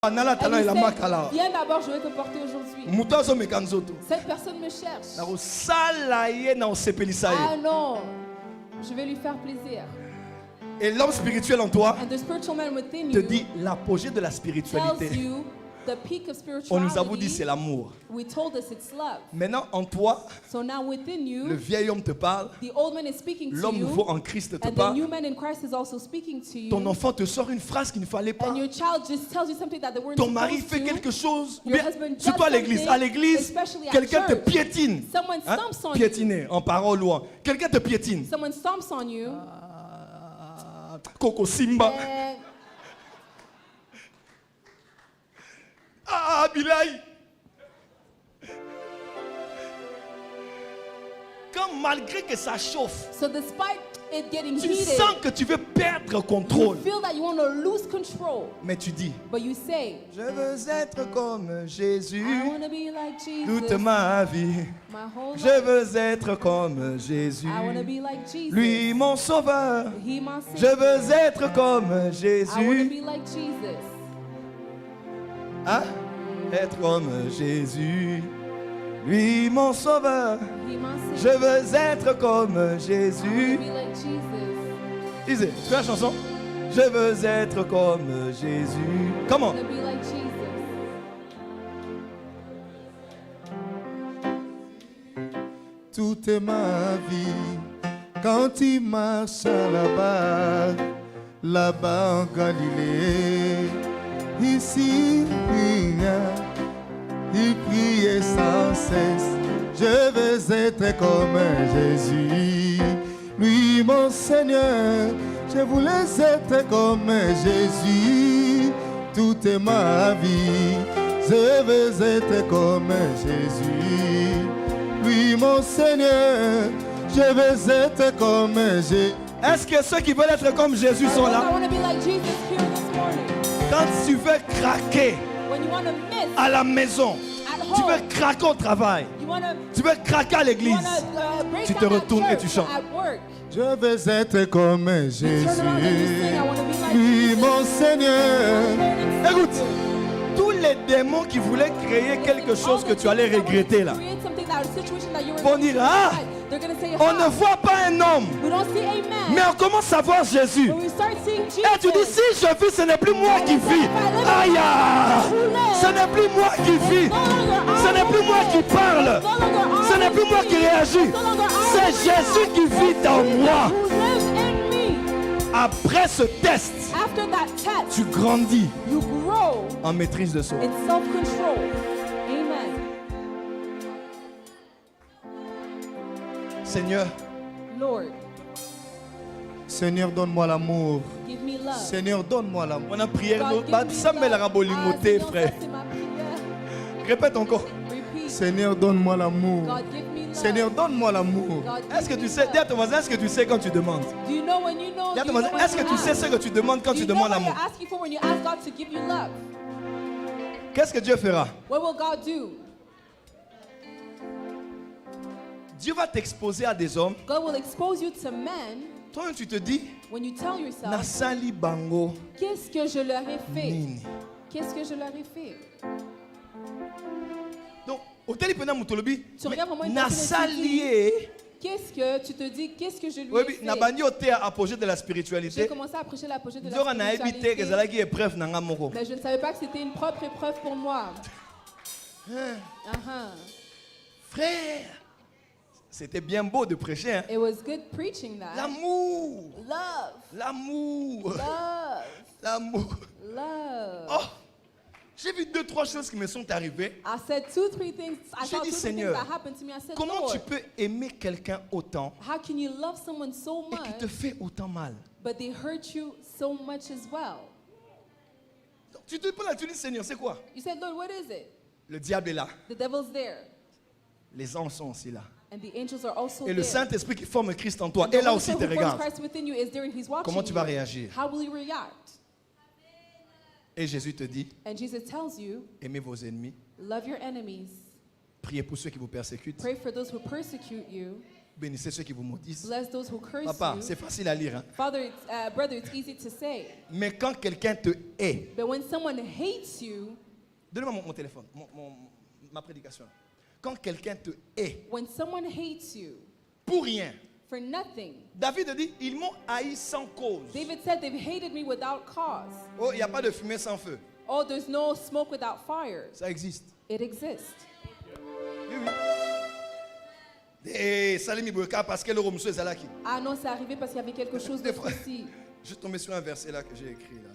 And he said, viens d'abord, je vais te porter aujourd'hui. Cette personne me cherche. Ah non, je vais lui faire plaisir. Et l'homme spirituel en toi And the spiritual man within te you dit l'apogée de la tells spiritualité. you the peak of On nous a dit spirituality. c'est l'amour. We told us it's love. Maintenant en toi, So now within le you, vieil homme te parle, the old man is speaking to l'homme nouveau you, en Christ te and the parle. new man in Christ is also speaking to you. Ton enfant te sort une phrase qu'il ne fallait pas. And your child just tells you something that they weren't Ton mari supposed fait to. quelque chose, ou Your bien husband does surtout à l'église. something, À l'église, especially at quelqu'un te church. piétine. Someone stomps on you. Piétiner en parole ou en. Quelqu'un te piétine. Someone stomps on you. Coco Simba. And Ah, Bilay. Quand malgré que ça chauffe, so despite it getting tu heated, sens que tu veux perdre you contrôle. feel that you want to lose control. Mais tu dis, But you say, je veux être comme Jésus I want to be like toute Jesus ma vie. my whole Je life. veux être comme Jésus, I want to be like Jesus. lui mon sauveur. He my Je Savior. veux être comme I want to Jésus. be like Jesus. Hein? Être comme Jésus, lui mon sauveur. He my Je Savior. veux être comme I want to Jésus. be like Jesus. Lisez, tu fais la chanson? Je veux être comme Jésus. Comment? I want to be like Jesus. Toute ma vie, quand il marche là-bas en Galilée, ici, il priait sans cesse. Je veux être comme Jésus, lui mon Seigneur. Je voulais être comme Jésus toute ma vie. Je veux être comme Jésus, lui mon Seigneur. Je veux être comme Jésus. Est-ce que ceux qui veulent être comme Jésus sont I là? want to be like Jesus here this morning. Quand tu veux craquer When you want to miss à la maison, at tu home, veux craquer au travail, you want to tu veux craquer à l'église, break tu te down at retournes et church tu chantes. or at work. Je veux être comme Jésus, Turn around and you sing, I want to be like lui Jesus. mon Seigneur. Écoute, tous les démons qui voulaient créer quelque chose que tu allais regretter là, vont dire, ah, on ne voit pas un homme, We don't see a man. mais on commence à voir Jésus. When we start seeing Jesus, Et tu dis, si je vis, ce n'est plus moi qui vis. Aïe, ce n'est plus moi qui vis. Ce n'est plus moi qui parle. Ce n'est plus moi qui réagis. C'est Jésus qui vit dans moi. who lives in me. Après ce test, After that test, tu grandis you grow en maîtrise de soi. in self-control. Amen. Seigneur, Lord, Seigneur, donne-moi l'amour. give me love. Seigneur, donne-moi l'amour. on a prié. God, give me Ça me la love. rabolimoté, Seigneur, frère. ça, c'est ma prière. Répète encore. Repeat. Seigneur, donne-moi l'amour. God, give me love. Seigneur, donne-moi l'amour. God, give Est-ce que me tu sais, love. dis à ton voisin, est-ce que tu sais quand tu demandes? Do you know when you know? Dis à Do ton you voisin, know when est-ce que you tu sais ask? ce que tu demandes quand Do tu you know demandes what l'amour? you're asking for when you ask God to give you love? Qu'est-ce que Dieu fera? What will God do? Dieu va t'exposer à des hommes. God will expose you to men Toi, tu te dis, when you tell yourself, Nasali Bango qu'est-ce que je leur ai fait? Nini. Qu'est-ce que je leur ai fait? Donc, au téléphone, Moutolobi, Tu regardes vraiment une personne et tu dis, Nasali, qu'est-ce que tu te dis? Qu'est-ce que je lui oui, ai fait? Nabani ote à apogée de la J'ai spiritualité. commencé à prêcher l'apogée de la Nzora na ebite spiritualité. ezalaki épreuve nanga moko. Mais je ne savais pas que c'était une propre épreuve pour moi. Uh-huh. Frère, c'était bien beau de prêcher. Hein? It was good preaching that. L'amour, Love, l'amour, love, l'amour. love. Oh, j'ai vu 2-3 choses qui me sont arrivées. I said 2-3 things. I J'ai saw dit, 2-3 things Seigneur, that happened to me. I said, Comment Lord, tu peux aimer quelqu'un autant how can you love someone so et qui te much, fait autant mal? but they hurt you so much as well? Donc, tu te poses là, tu dis, Seigneur, c'est quoi? You said, Lord, what is it? Le diable est là. The devil's there, Les anges sont aussi là. and the angels are also Et le there. Saint-Esprit qui forme Christ en toi And the est là Holy aussi, Spirit te who forms regarde. Christ within you is there, and he's watching Comment tu vas you. réagir? How will you react? Et Jésus te dit, And Jesus tells you, aimez vos ennemis, love your enemies, priez pour ceux qui vous persécutent, pray for those who persecute you, Bénissez ceux qui vous maudissent. Bless those who curse Papa, you. c'est facile à lire. Hein? Father, brother, it's easy to say. Mais quand quelqu'un te hait, But when someone hates you, donnez-moi mon téléphone, ma prédication. Quand quelqu'un te hait, when someone hates you pour rien, for nothing, David dit, ils m'ont haï sans cause. David said they've hated me without cause. Oh, il n'y a pas de fumée sans feu. Oh, there's no smoke without fire. Ça existe. It exists. Oui, oui. Et Salimi Boueka, parce que le Romsou est là qui. Ah non, c'est arrivé parce qu'il y avait quelque chose de précis. Je suis tombé sur un verset là que j'ai écrit là.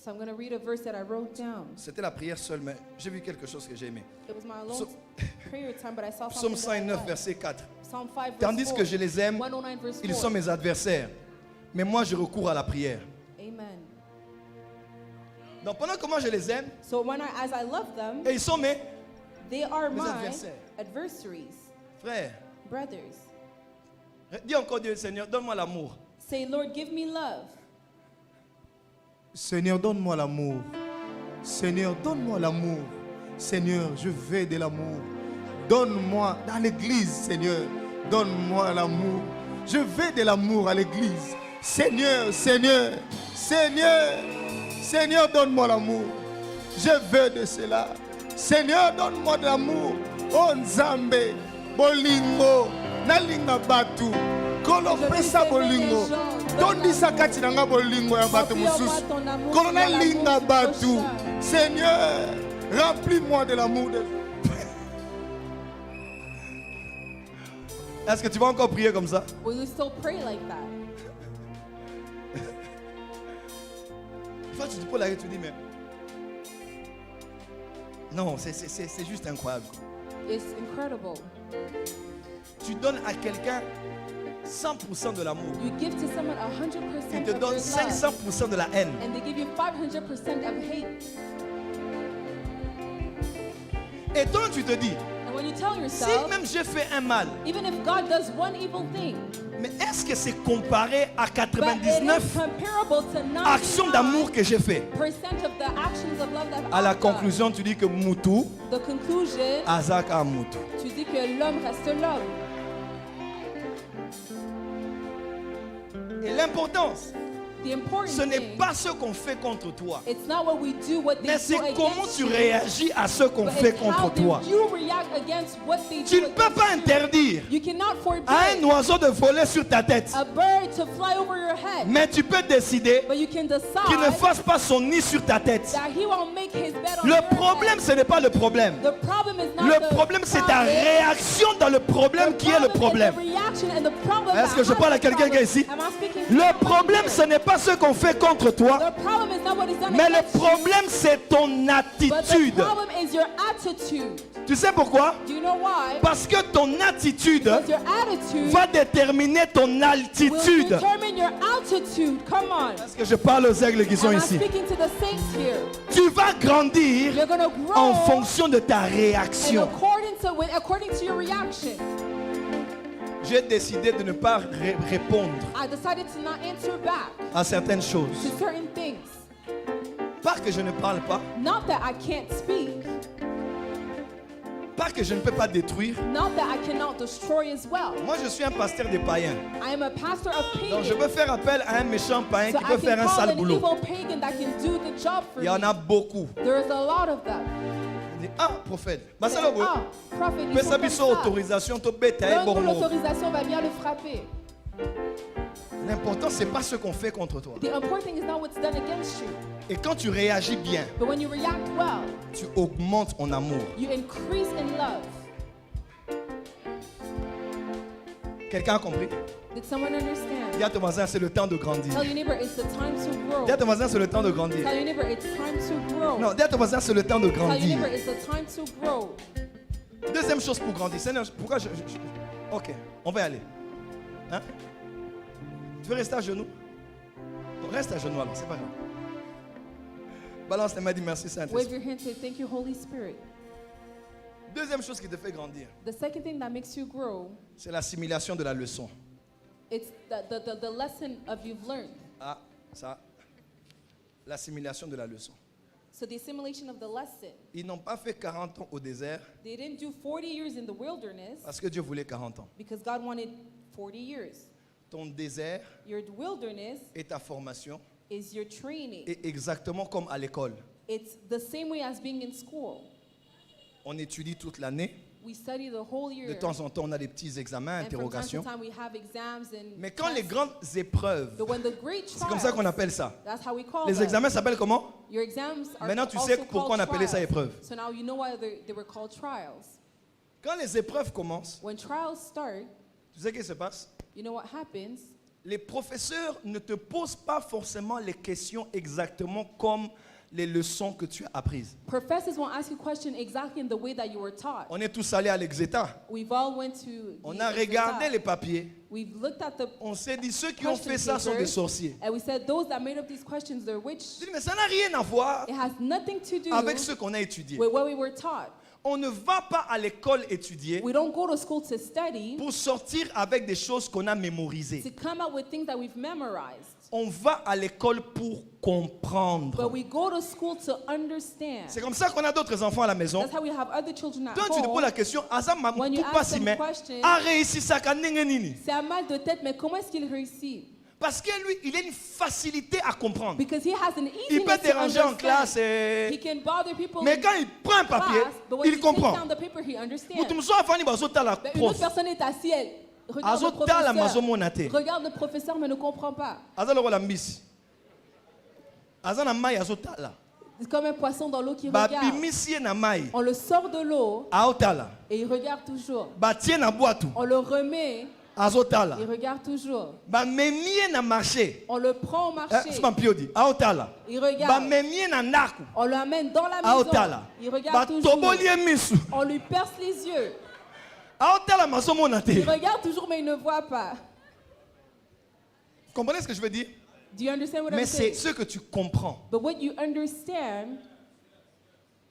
So I'm going to read a verse that I wrote down. C'était la prière seule, mais j'ai vu quelque chose que j'ai aimé. It was my alone prayer time, but I saw Psaume something that I 109, liked. verset 4. Psalm 5, verse Tandis 4. que je les aime, 109, verse 4. ils sont mes adversaires. Mais moi, je recours à la prière. Amen. Donc pendant que moi, je les aime, So as I love them, et ils sont mes they are mes my adversaires. adversaries, frères. brothers. Dis encore Dieu, Seigneur, donne-moi l'amour. Say, Lord, give me love. Seigneur, donne-moi l'amour. Seigneur, donne-moi l'amour. Seigneur, je veux de l'amour. Donne-moi dans l'église, Seigneur. Donne-moi l'amour. Je veux de l'amour à l'église. Seigneur, Seigneur, Seigneur, Seigneur, donne-moi l'amour. Je veux de cela. Seigneur, donne-moi de l'amour. Oh Nzambe, bolingo, nalinga batu. Kolo pesa bolingo. Tondisa kati nanga bolingo ya batu mususu. Kolo nalinga batu. Seigneur, remplis-moi de l'amour de Est-ce que tu vas encore prier comme ça? Will you still pray like that? Une fois, tu te poses la question, tu dis, mais. Non, c'est juste incroyable. It's incredible. Tu donnes à quelqu'un 100% de l'amour. You give to someone 100% Il te of donne your love, 500% de la haine. and they give you 500% of hate. Et donc tu te dis, And when you tell si yourself, même j'ai fait un mal, even if God does one evil thing, mais est-ce que c'est comparé à but it is 99 comparable to actions d'amour 99% que j'ai fait? of the actions of love that À la I've done. conclusion, tu dis que Moutou, The conclusion, Azak a Moutou. tu dis que l'homme reste l'homme. Et l'importance, The important ce n'est thing, pas ce qu'on fait contre toi, it's not what we do, what they mais do c'est against comment tu you, réagis à ce qu'on but fait it's how contre toi. you react against what they Tu do ne peux against pas you. interdire You cannot forbid à un oiseau de voler sur ta tête, a bird to fly over your head, mais tu peux décider but you can qu'il ne decide fasse pas son nid sur ta tête. that he won't make his bed on Le your problème, head. ce n'est pas le problème. The problem is not Le the problème, c'est ta problem. réaction dans le problème qui est le problème. The reaction and the problem Est-ce que that je has parle à the quelqu'un problem. ici? Am I speaking to Le someone problème, here? ce n'est pas ce qu'on fait contre toi, The problem is not what is done mais le against you, problème, c'est ton but the attitude. problem is your attitude. Tu sais pourquoi? Do you know why? Parce que ton attitude Because your attitude va déterminer ton will altitude. determine your altitude. Come on. Est-ce que je parle aux aigles qui sont Am I ici? speaking to the saints here? Tu vas grandir You're going to grow en fonction de ta in réaction. according to your reaction. J'ai décidé de ne pas répondre I decided to not answer back à certaines to choses. certain things. Pas que je ne parle pas, Not that I can't speak, pas que je ne peux pas détruire. not that I cannot destroy as well. Moi, je suis un pasteur des païens. I am a pastor of Donc, je pagans, peux faire appel à un méchant païen so qui I peut faire can un call sale an boulot. evil pagan that can do the job for Il y en me. a beaucoup. There is a lot of them. Il dit, ah, prophète. Masalo, boy. Ah, prophet, ils Fais sont ça, comme biso ça. autorisation, to bêta et Donne-nous bon mot. l'autorisation, on va bien le frapper. L'important, c'est pas ce qu'on fait contre toi. The important thing is not what's done against you, Et quand tu réagis bien, but when you react well, tu augmentes en amour. you increase in love. Quelqu'un a compris? Did someone understand? Dis à ton voisin, c'est le temps de grandir. Tell your neighbor it's the time to grow. Dis à ton voisin, c'est le temps de grandir. Tell your neighbor it's time to grow. Non, dis à ton voisin, c'est le temps de Tell your grandir. neighbor it's the time to grow. Deuxième chose pour grandir. Seigneur, pourquoi Ok, on va y aller. Hein? Tu veux rester à genoux? Bon, reste à genoux alors, c'est pas grave. Balance les mains, dis merci Wave Saint-Esprit. your hand, say thank you, Holy Spirit. Deuxième chose qui te fait grandir, The second thing that makes you grow, c'est l'assimilation de la leçon. it's the lesson of you've learned. Ah, ça, l'assimilation de la leçon. So the assimilation of the lesson. Ils n'ont pas fait 40 ans au désert They didn't do 40 years in the wilderness parce que Dieu voulait 40 ans. because God wanted 40 years. Ton désert Your wilderness et ta formation is your training. est exactement comme à l'école. It's the same way as being in school. On étudie toute l'année. We study the whole year. De temps en temps, on a des petits examens, And from time to interrogations. time we have exams and Mais quand les tests. grandes épreuves, But when the great c'est comme ça qu'on trials, appelle ça. that's how we call Les them. examens s'appellent comment? Your exams are Maintenant, tu also sais pourquoi called on appelait ça trials. épreuve. So now you know why they were called trials. Quand les épreuves commencent, When trials start, tu sais ce qui se passe? you know what happens? Les professeurs ne te posent pas forcément les questions exactement comme les leçons que tu as apprises. Professors won't ask you questions exactly in the way that you were taught. On est tous allés à l'Exeta. We've all went to On the a regardé exam. les papiers. We've looked at the On s'est dit, ceux qui ont question fait ça sont des papers, sorciers. and we said those that made up these questions, they're witch. Je dis, mais ça n'a rien à voir It has nothing to do avec ce qu'on a étudié. with what we were taught. On ne va pas à l'école étudier We don't go to school to study, pour sortir avec des choses qu'on a mémorisées. to come out with things that we've memorized. On va à l'école pour But comprendre. we go to school to understand. C'est comme ça qu'on a d'autres enfants à la maison. That's how we have other children at Toi, tu te poses la home. question, Asa When you Mamoukou ask them Pasime questions, a réussi ça quand nini. C'est un mal de tête, mais comment est-ce qu'il réussit? Parce que lui, il a une facilité à comprendre. Because he has an Il peut easiness to déranger en classe, understand. He can bother people mais in quand il prend un papier, class, but when il he comprend. takes down the paper, he understands. Mutumso afani bazota la Mais une autre prof. personne est assise, elle regarde le Azota la professeur, mazomonate. regarde le professeur, mais ne comprend pas. Aza loko la mbisi. Aza na mai azota la. C'est comme un poisson dans l'eau qui Ba regarde. bimisie na mai. On le sort de l'eau Aotala. et il regarde toujours. Ba tie na boatu. On le remet, Azotala. il regarde toujours. Ba memie na marché. On le prend au marché, C'est pas piodi. Aotala. il Ba regarde. memie na ndaku. On l'amène dans la maison, Aotala. il Ba regarde toujours. tobolie misu. On lui perce les yeux. Aotala mazomonate. Il regarde toujours, mais il ne voit pas. Comprenez ce que je veux dire? Do you understand what Mais I'm c'est saying? ce que tu comprends. But what you understand,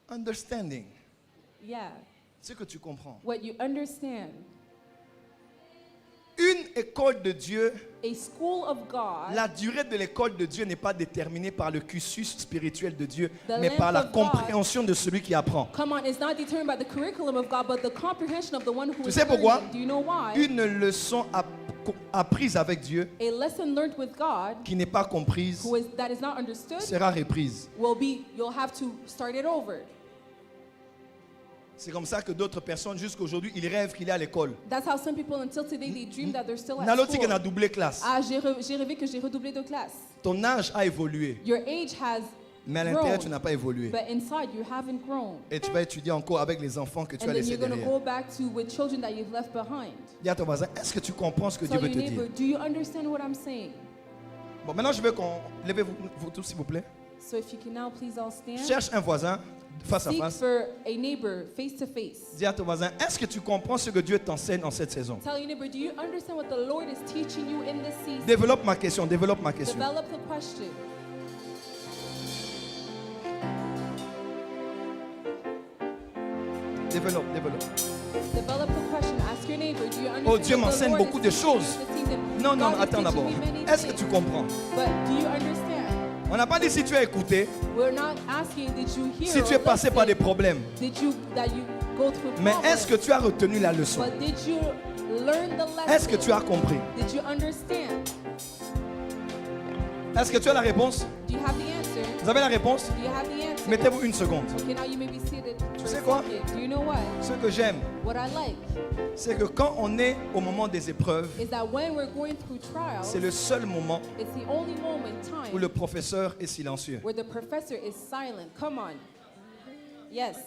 Understanding. yeah, Ce que tu comprends. what you understand. Une école de Dieu, A school of God, la durée de l'école de Dieu n'est pas déterminée par le cursus spirituel de Dieu, The mais par la length of God. compréhension de celui qui apprend. come on, it's not determined by the curriculum of God, but the comprehension of the one who Tu is sais pourquoi? learning. Do you know why? Une leçon apprise avec Dieu A lesson learned with God qui n'est pas comprise that is not understood sera reprise. you'll have to start it over. C'est comme ça que d'autres personnes, jusqu'aujourd'hui, ils rêvent qu'il est à l'école. That's how some people until today they dream that they're still at Naloti qu'on a school. doublé classe. Ah, j'ai rêvé que j'ai redoublé de classe. Ton âge a évolué, Your age has mais à l'intérieur, tu grown, n'as pas évolué. but inside you haven't grown. Et tu vas étudier encore avec les enfants que tu as And then laissés you're going to derrière. go back to with children that you've left behind. Dis à ton voisin, est-ce que tu comprends ce que Dieu Tell veut your te neighbor, dire? do you understand what I'm saying? Bon, maintenant, je veux qu'on... Levez-vous vous tous, s'il vous plaît. So if you can now please all stand. Cherche un voisin face à Seek face. for a neighbor face to face. Dis à ton voisin, est-ce que tu comprends ce que Dieu t'enseigne en cette saison? Tell your neighbor, do you understand what the Lord is teaching you in this season? Développe ma question, développe ma question. Develop the question. Développe. Develop the question. Ask your neighbor, do you understand Oh, Dieu what the m'enseigne Lord beaucoup is de teaching you choses. this season? Non, non, God is attends teaching d'abord. me many Est-ce que things. tu comprends? But do you understand? On n'a pas dit si tu as écouté, We're not asking did you hear si tu or es passé par des listen, problèmes. that you go through Mais problems. est-ce que tu as retenu la leçon? But did you learn the lesson? Est-ce que tu as compris? Did you understand? Est-ce que tu as la réponse? Do you have the answer? Vous avez la réponse? Do you have the answer? Mettez-vous une seconde. Okay, now you may be seated for sais a quoi? second. Do you know what? Ce que j'aime, What I like c'est que quand on est au moment des épreuves, is that when we're going through trials, c'est le seul moment it's the only moment in time où le professeur est silencieux. where the professor is silent. Come on. Yes.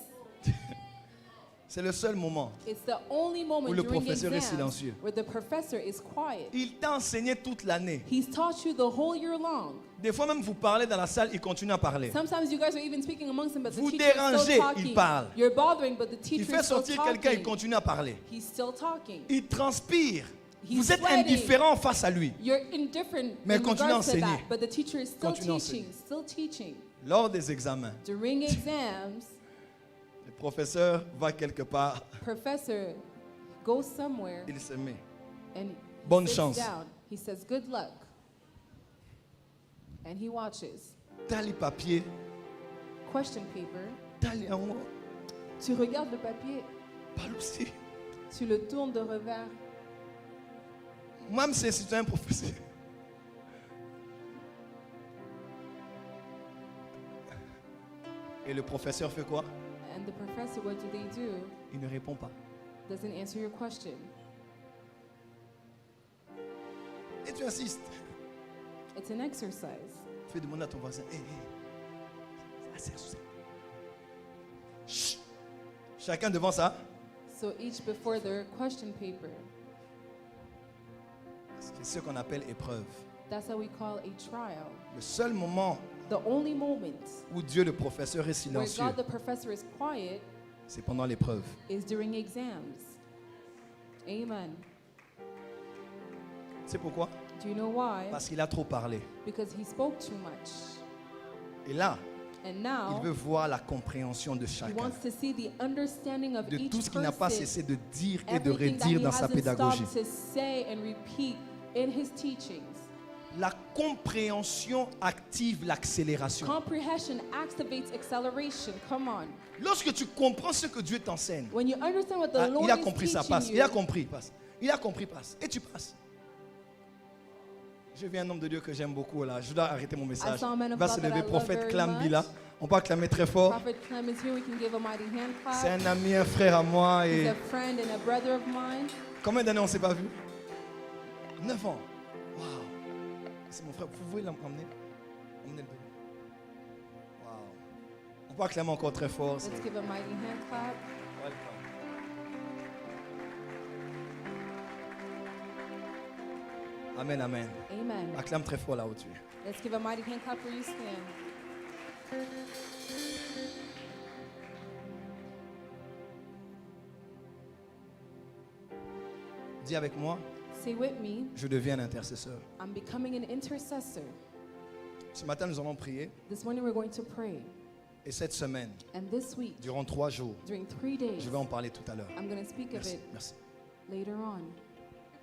C'est le seul moment. It's the only moment Où le during professeur est exams silencieux. where the professor is quiet. Il t'a enseigné toute l'année. He's taught you the whole year long. Des fois même vous parlez dans la salle, il continue à parler. Sometimes you guys are even speaking amongst them, but the Vous teacher is dérangez, still talking. il parle. You're bothering, but the Il teacher fait is still sortir quelqu'un, il talking. continue à parler. He's still talking. Il transpire. He's Vous êtes sweating. indifférent face à lui. You're indifferent Mais in continue à regards to enseigner. that, but the teacher is still Continue à enseigner. teaching, still teaching. Lors des examens, During exams, le professeur va quelque part, professor goes somewhere il se met. and Bonne sits chance. down. He says, "Good luck," and he watches. T'as les papiers, question paper, Tali en haut, tu regardes le papier, parle aussi. tu le tournes de revers. Moi, c'est un professeur. Et le professeur fait quoi? And the professor, what do they do? Il ne répond pas. Doesn't answer your question. Et tu insistes. It's an exercise. Fais demander à ton voisin. Hé, Chut. Chacun devant ça. So each before their question paper. C'est ce qu'on appelle épreuve. That's how we call a trial. Le seul moment The only moment où Dieu le professeur est where silencieux, God the professor is quiet c'est pendant l'épreuve. is during exams. Amen. C'est pourquoi? Do you know why? Parce qu'il a trop parlé. Because he spoke too much. Et là, And il now veut voir la compréhension de he chacun. wants to see the understanding of De each tout ce qu'il n'a pas person. cessé de dire et de Everything that redire he dans sa hasn't pédagogie. stopped to say and repeat in his teachings. La compréhension active l'accélération. Comprehension activates acceleration. Come on. Lorsque tu comprends ce que Dieu t'enseigne, When you understand what the ah, Lord il a is compris ça, teaching passe. you, Il a compris, passe. Il a compris, passe. Et tu passes. Je vis un homme de Dieu que j'aime beaucoup là. Je dois arrêter mon message. saw a man Il of va God se that I lever, love prophète very Clam much. Bila. On peut acclamer très fort. Prophet Clem is here. We can give a mighty hand C'est clap. un ami, un frère à moi. He's Et a friend and a brother of mine. combien d'années on ne s'est pas vu? 9 ans. Waouh. C'est mon frère. Vous pouvez l'emmener? Emmenez le bébé. Waouh. On peut acclamer encore très fort. Let's give a mighty hand clap. Amen, amen. Amen. Acclame très fort là où tu es. Let's give a mighty hand clap where you stand. Dis avec moi, Say with me, je deviens un intercesseur. I'm becoming an intercessor. Ce matin, nous allons prier. This morning we're going to pray. Et cette semaine, And this week, durant 3 jours, during 3 days, je vais en parler tout à l'heure. I'm going to speak of Merci, it merci. later on.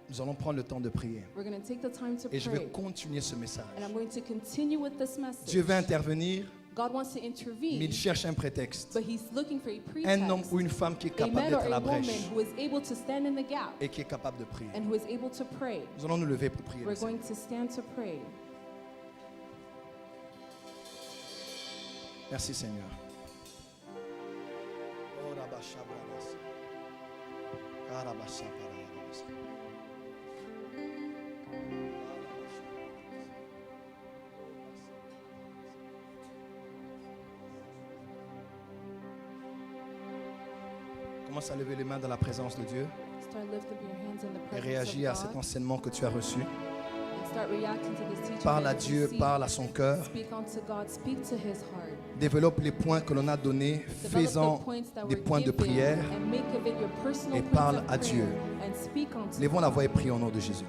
Nous allons prendre le temps de prier. We're going to take the time to Et je vais pray. continuer ce message. And I'm going to continue with this message. Dieu veut intervenir, God wants to mais intervene, il cherche un prétexte. but he's looking for a Un homme pretext. ou une femme qui est A capable man or d'être à la a woman brèche who is able to stand in the gap et qui est capable de prier. and who is able to pray. Nous allons nous lever pour prier. We're going to stand to pray. Merci Seigneur. Commence à lever les mains dans la présence de Dieu Start lifting your hands in the et presence réagis à of cet God. enseignement que tu as reçu. And start reacting to this teaching Parle that à you Dieu, receive. parle à son cœur. Speak unto God, speak to his heart. Développe les points que l'on a donnés, Develop fais-en the points that des were points de given prière. and make of it your personal et points parle of à prayer. Dieu. And speak unto Lèvons la God. voix et prions au nom de Jésus.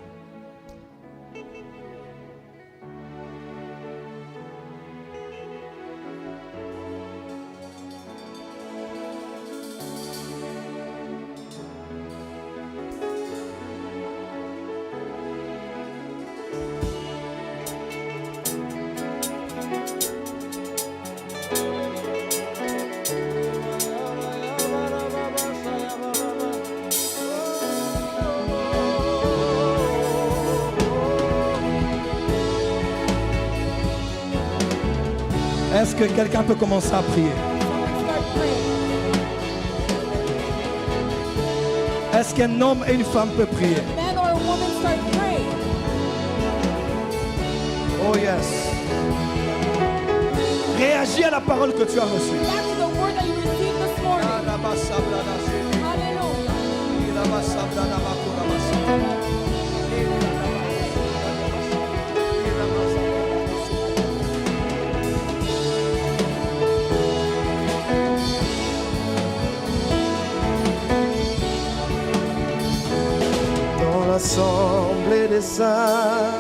Est-ce que quelqu'un peut commencer à prier? Start praying. Est-ce qu'un homme et une femme peuvent prier? Man or a woman, start praying. Oh yes. Réagis à la parole que tu as reçue. React to the word that you received this morning. Hallelujah. Dans l'assemblée des saints,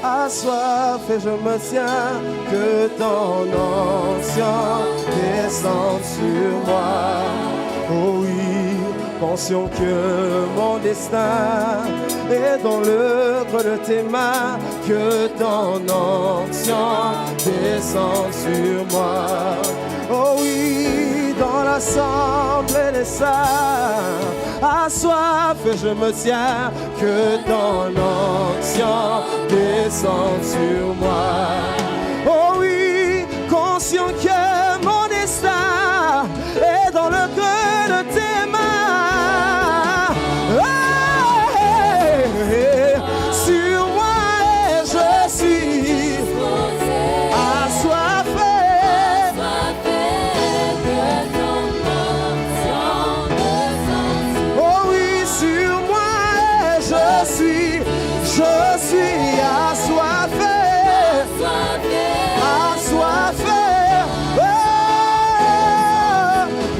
assoif et je me tiens, que ton ancien descende sur moi. Oh oui, pensions que mon destin est dans le creux de tes mains, que ton ancien descende sur moi. rassemble les saints. Assoiffé, je me tiens, que ton onction descende sur moi. Oh oui, conscient que mon destin est dans le creux de tes mains. Hey, hey, sur moi et je suis assoiffé. Oh oui, sur moi et je suis assoiffé. Assoiffé.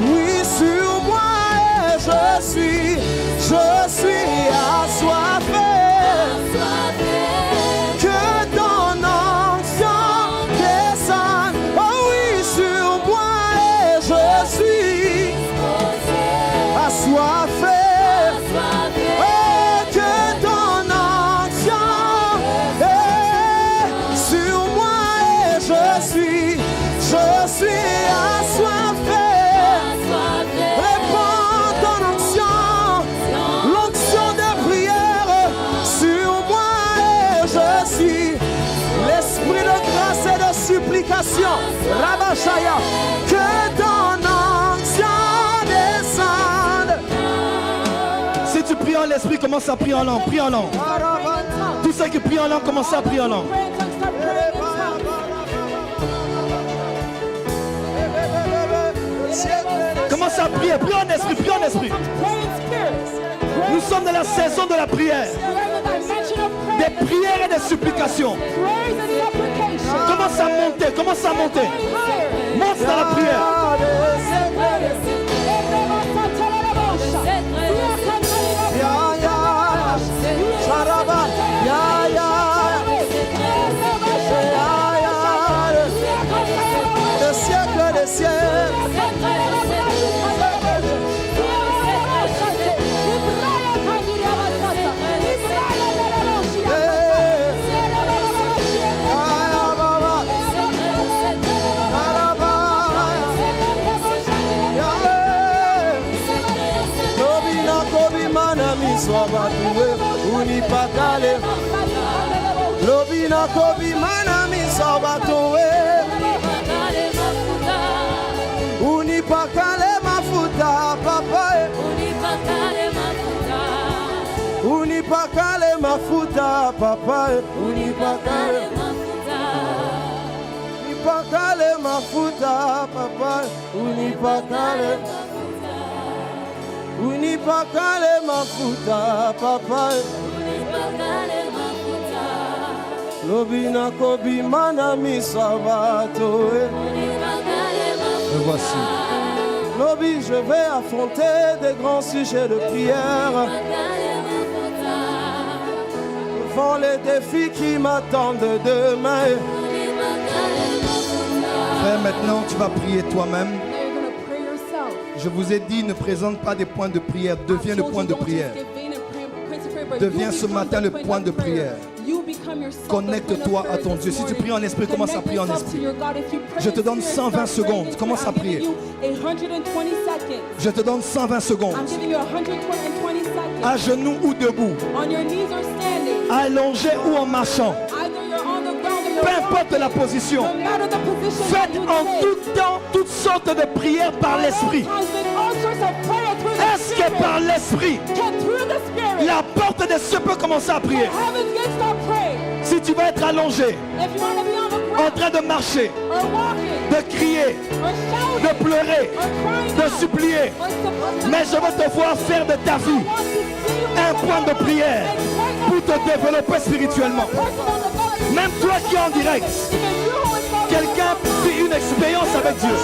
Oui, sur moi et je suis assoiffé. Que ton onction descende. Oh oui, sur moi et je suis assoiffé. Oh, que ton onction est sur moi et je suis assoiffé. Répands ton onction, l'onction de prière sur moi et je suis l'esprit de grâce et de supplication. Rabashaya, que ton onction descende. Si tu pries en l'esprit, commence à prier en langue. Prie en langue. Tous ceux qui prient en langue, commencez à prier en langue. Commence à prier. Prie en esprit. Prie en esprit. Nous sommes dans la saison de la prière. Des prières et des supplications. Commence à monter. Commence à monter. Monte dans la prière. Des siècles, des siècles. Lobina kobi manami sabatowe. Unipakale mafuta papa. Unipakale mafuta papa. Unipakale mafuta papa. Unipakale mafuta papa. Lobina kobi manami sabatowe. Me voici. Lobi, je vais affronter des grands sujets de prière. Devant les défis qui m'attendent demain. Frère, maintenant tu vas prier toi-même. Je vous ai dit, ne présente pas des points de prière. Deviens le point de prière. Deviens ce matin le point de prière. Connecte-toi à ton Dieu. Si tu pries en esprit, commence à prier en esprit. Je te donne 120 secondes. Commence à prier. Je te donne 120 secondes. À genoux ou debout. Allongé ou en marchant. Peu importe la position. Faites en tout temps toutes sortes de prières par l'esprit. Est-ce que par l'esprit, la porte des cieux peut commencer à prier? Si tu vas être allongé, en train de marcher, de crier, de pleurer, de supplier, mais je veux te voir faire de ta vie un point de prière pour te développer spirituellement. Même toi qui es en direct, quelqu'un vit une expérience avec Dieu.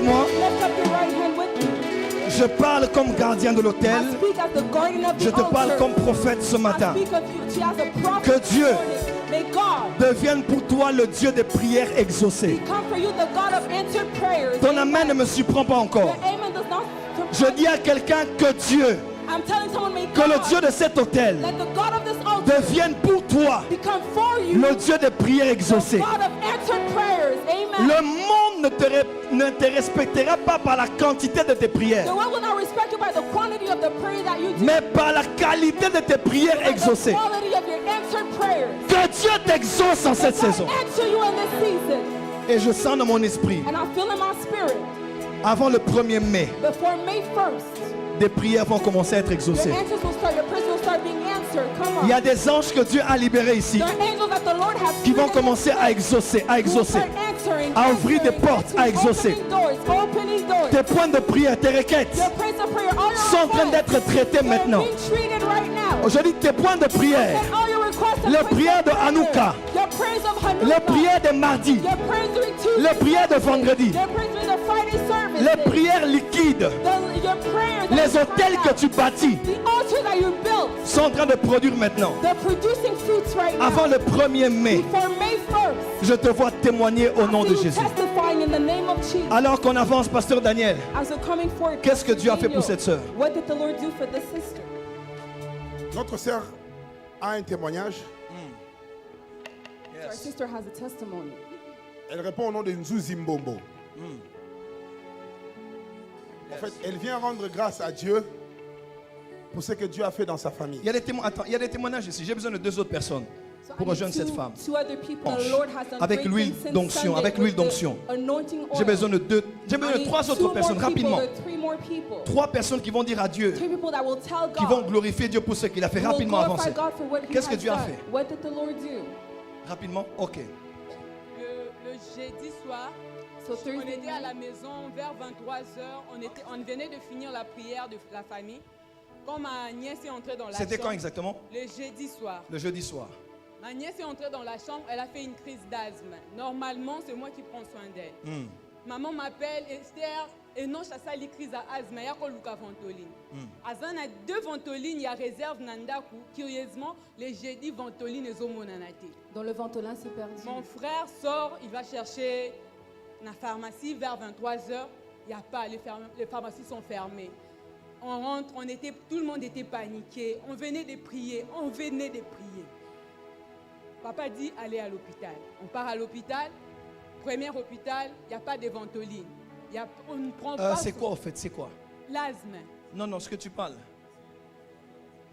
avec moi. Lift up your right hand with me. Je parle comme gardien de l'autel. I speak as the guardian of the Je te parle altar. comme prophète ce matin. I speak of you as a prophet Que this Dieu morning. May God devienne pour toi le Dieu des prières exaucées. become for you the God of answered prayers. Ton amen ne me surprend pas Your encore. amen does not Je dis à quelqu'un que Dieu, I'm telling someone, may que le God, Dieu de cet autel let the God of this altar devienne pour toi become for you le Dieu des prières the exaucées. God of answered prayers. Amen. Le monde ne te respectera pas par la quantité de tes The prières, world will not respect you by the quantity of the prayer that you do, mais par la qualité de tes prières but the exaucées. quality of your answered prayers. Que Dieu t'exauce en cette God saison. answer you in this season. Et je sens dans mon esprit, And I feel in my spirit, avant le 1er mai, before May 1st, des prières vont commencer à être your exaucées. answers will start, your prayers will start being answered. Come on. Il y a des anges que Dieu a libérés ici There are angels that the Lord has qui vont freed commencer à exaucer, à who will exaucer. start answering, à ouvrir des answering, portes, à exaucer. opening doors, opening doors. Tes points de prière, tes requêtes Your prayers of prayer, all your sont en train requests, d'être traités they're maintenant. being treated right now. Aujourd'hui, tes points de prière, And all your requests and les prayers prières de of prayer, Hanouka, your prayers of Hanukkah, les prières de mardi, your prayers during Tuesday, les prières de vendredi, your prayers during the Friday services, les prières liquides, your prayers that les you hôtels cry que out, tu bâtis the altar that you built, sont en train de produire maintenant. they're producing fruits right now. Avant le 1er mai, Before May 1st, je te vois témoigner au nom I de see you Jésus. testifying in the name of Jesus. Alors qu'on avance, Pasteur Daniel, As we're coming forward, qu'est-ce que Pastor Dieu a fait pour Daniel, cette sœur? What did the Lord do for this sister? Notre sœur a un témoignage. Our sister has a testimony. Elle répond au nom de Nzuzi Mbombo. En fait, elle vient rendre grâce à Dieu pour ce que Dieu a fait dans sa famille. Il y a des Attends, il y a des témoignages ici. J'ai besoin de 2 autres personnes So pour I need rejoindre cette femme. two other people. The Lord has done Avec great l'huile things since d'onction, Sunday avec l'huile with the d'onction. anointing J'ai oil. besoin de 2, j'ai besoin I de need 3 two autres more personnes people, rapidement. there are 3 more people. 3 personnes qui vont dire à Dieu, 3 people that will tell qui vont God. glorifier Dieu pour ce qu'il a fait. Will Rapidement, glorify avancez. God for what he Qu'est-ce que has Dieu a done. fait? What did the Lord do? Rapidement, ok. Le jeudi soir, So on Thursday était à la night, maison vers 23h. On venait de finir la prière de la famille. Quand ma nièce est entrée dans la chambre. C'était quand exactement? Le jeudi soir. Le jeudi soir. Ma nièce est entrée dans la chambre. Elle a fait une crise d'asthme. Normalement, c'est moi qui prends soin d'elle. Maman m'appelle, Esther, et non, ça a crise d'asthme. Il y a Luka Ventoline. Azan a 2 Ventolines, il y a réserve Nandaku. Curieusement, les jeudis Ventoline et Zomonanate. dans le Ventolin, c'est perdu. Mon frère sort, il va chercher la pharmacie vers 23h. Il n'y a pas, les pharmacies sont fermées. On rentre, tout le monde était paniqué. On venait de prier, Papa dit, allez à l'hôpital. On part à l'hôpital. Premier hôpital, il n'y a pas de Ventoline. On ne prend pas. C'est quoi au fait? C'est quoi? L'asthme. Non, non, ce que tu parles.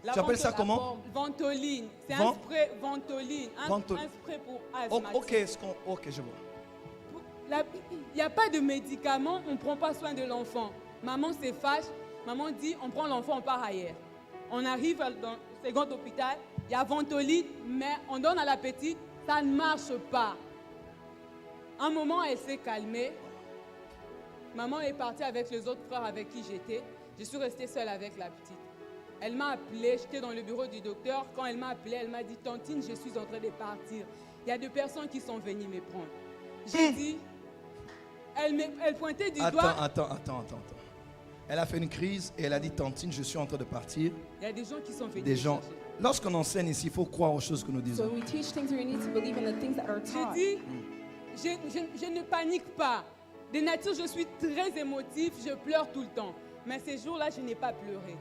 La Tu appelles ça comment? Ventoline. C'est Vent- un spray Ventoline. Un Ventol- spray pour Oh, asthme. ok, je vois. Il n'y a pas de médicaments, on ne prend pas soin de l'enfant. Maman se fâche, maman dit on prend l'enfant, on part ailleurs. On arrive dans le second hôpital, il y a Ventoline, mais on donne à la petite, ça ne marche pas. Un moment, elle s'est calmée. Maman est partie avec les autres frères avec qui j'étais. Je suis restée seule avec la petite. Elle m'a appelée, j'étais dans le bureau du docteur. Quand elle m'a appelée, elle m'a dit, Tantine, je suis en train de partir. Il y a 2 personnes qui sont venues me prendre. J'ai dit, elle pointait du doigt. Attends. Elle a fait une crise et elle a dit, Tantine, je suis en train de partir. Il y a des gens qui sont venus. Des me gens. chercher. Lorsqu'on enseigne ici, il faut croire aux choses que nous So disons. we teach things, we need to believe in the things that are J'ai taught. dit, je ne panique pas. De nature, je suis très émotif, je pleure tout le temps. Mais ces jours-là, je n'ai pas pleuré.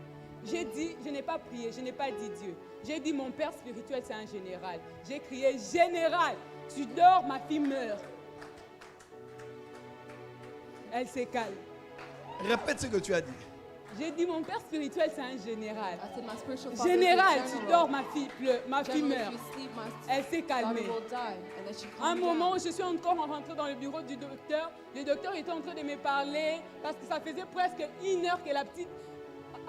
J'ai dit, je n'ai pas prié, je n'ai pas dit Dieu. J'ai dit, mon père spirituel, c'est un général. J'ai crié, général, tu dors, ma fille meurt. Elle s'est calme. Répète ce que tu as dit. J'ai dit, mon père spirituel, c'est un général. I said, my spiritual father is a Général, tu general. dors, ma fille pleure, ma fille General, meurt. if you sleep, my Elle s'est daughter calmée. will die. And then she Un calmed moment, down. je suis encore rentrée dans le bureau du docteur. Le docteur était en train de me parler parce que ça faisait presque 1 heure que la petite,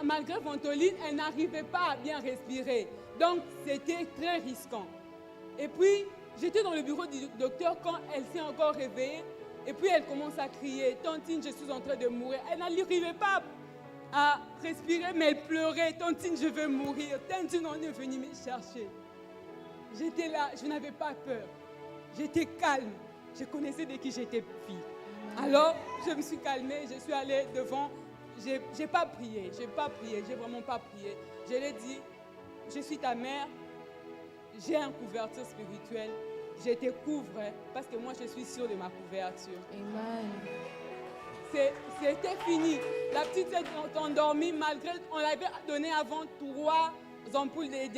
malgré Ventoline, elle n'arrivait pas à bien respirer. Donc, c'était très risquant. Et puis, j'étais dans le bureau du docteur quand elle s'est encore réveillée. Et puis, elle commence à crier, Tantine, je suis en train de mourir. Elle n'arrivait pas à respirer, mais elle pleurait. Tantine, je veux mourir. Tantine, on est venu me chercher. J'étais là, je n'avais pas peur. J'étais calme. Je connaissais de qui j'étais fille. Alors, je me suis calmée, je suis allée devant. J'ai pas prié, j'ai vraiment pas prié. Je lui ai dit, je suis ta mère, j'ai un couverture spirituelle, je te couvre parce que moi je suis sûre de ma couverture. Amen. C'était fini. La petite s'est endormie malgré on l'avait donné avant 3 ampoules de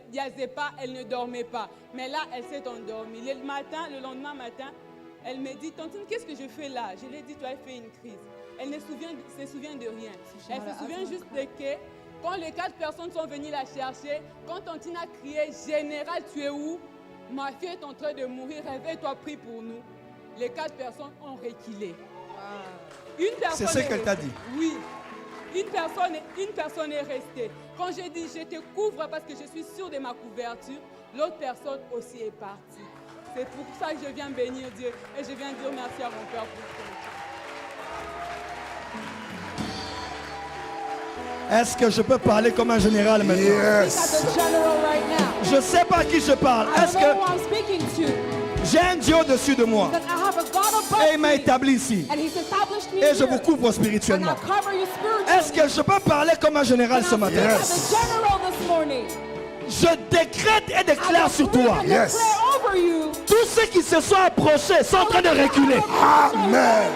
diazépam, elle ne dormait pas. Mais là, elle s'est endormie. Le lendemain matin, elle me dit, Tantine, qu'est-ce que je fais là? Je lui ai dit, tu as fait une crise. Elle ne se souvient de rien. Elle se souvient juste de que quand les 4 personnes sont venues la chercher, quand Tantine a crié, Général, tu es où? Ma fille est en train de mourir, réveille-toi, prie pour nous. Les 4 personnes ont reculé. C'est ce qu'elle t'a dit. Oui. Une personne est restée. Quand j'ai dit je te couvre parce que je suis sûre de ma couverture, l'autre personne aussi est partie. C'est pour ça que je viens bénir Dieu et je viens dire merci à mon Père pour ça. Est-ce que je peux parler comme un général maintenant? Yes. Je ne sais pas à qui je parle. Est-ce que j'ai un Dieu au-dessus de moi? Et il m'a établi ici. Et je vous couvre spirituellement. Est-ce que je peux parler comme un général ce matin? Yes. Je décrète et déclare sur toi. Yes. Tous ceux qui se sont approchés sont en train de reculer. Amen.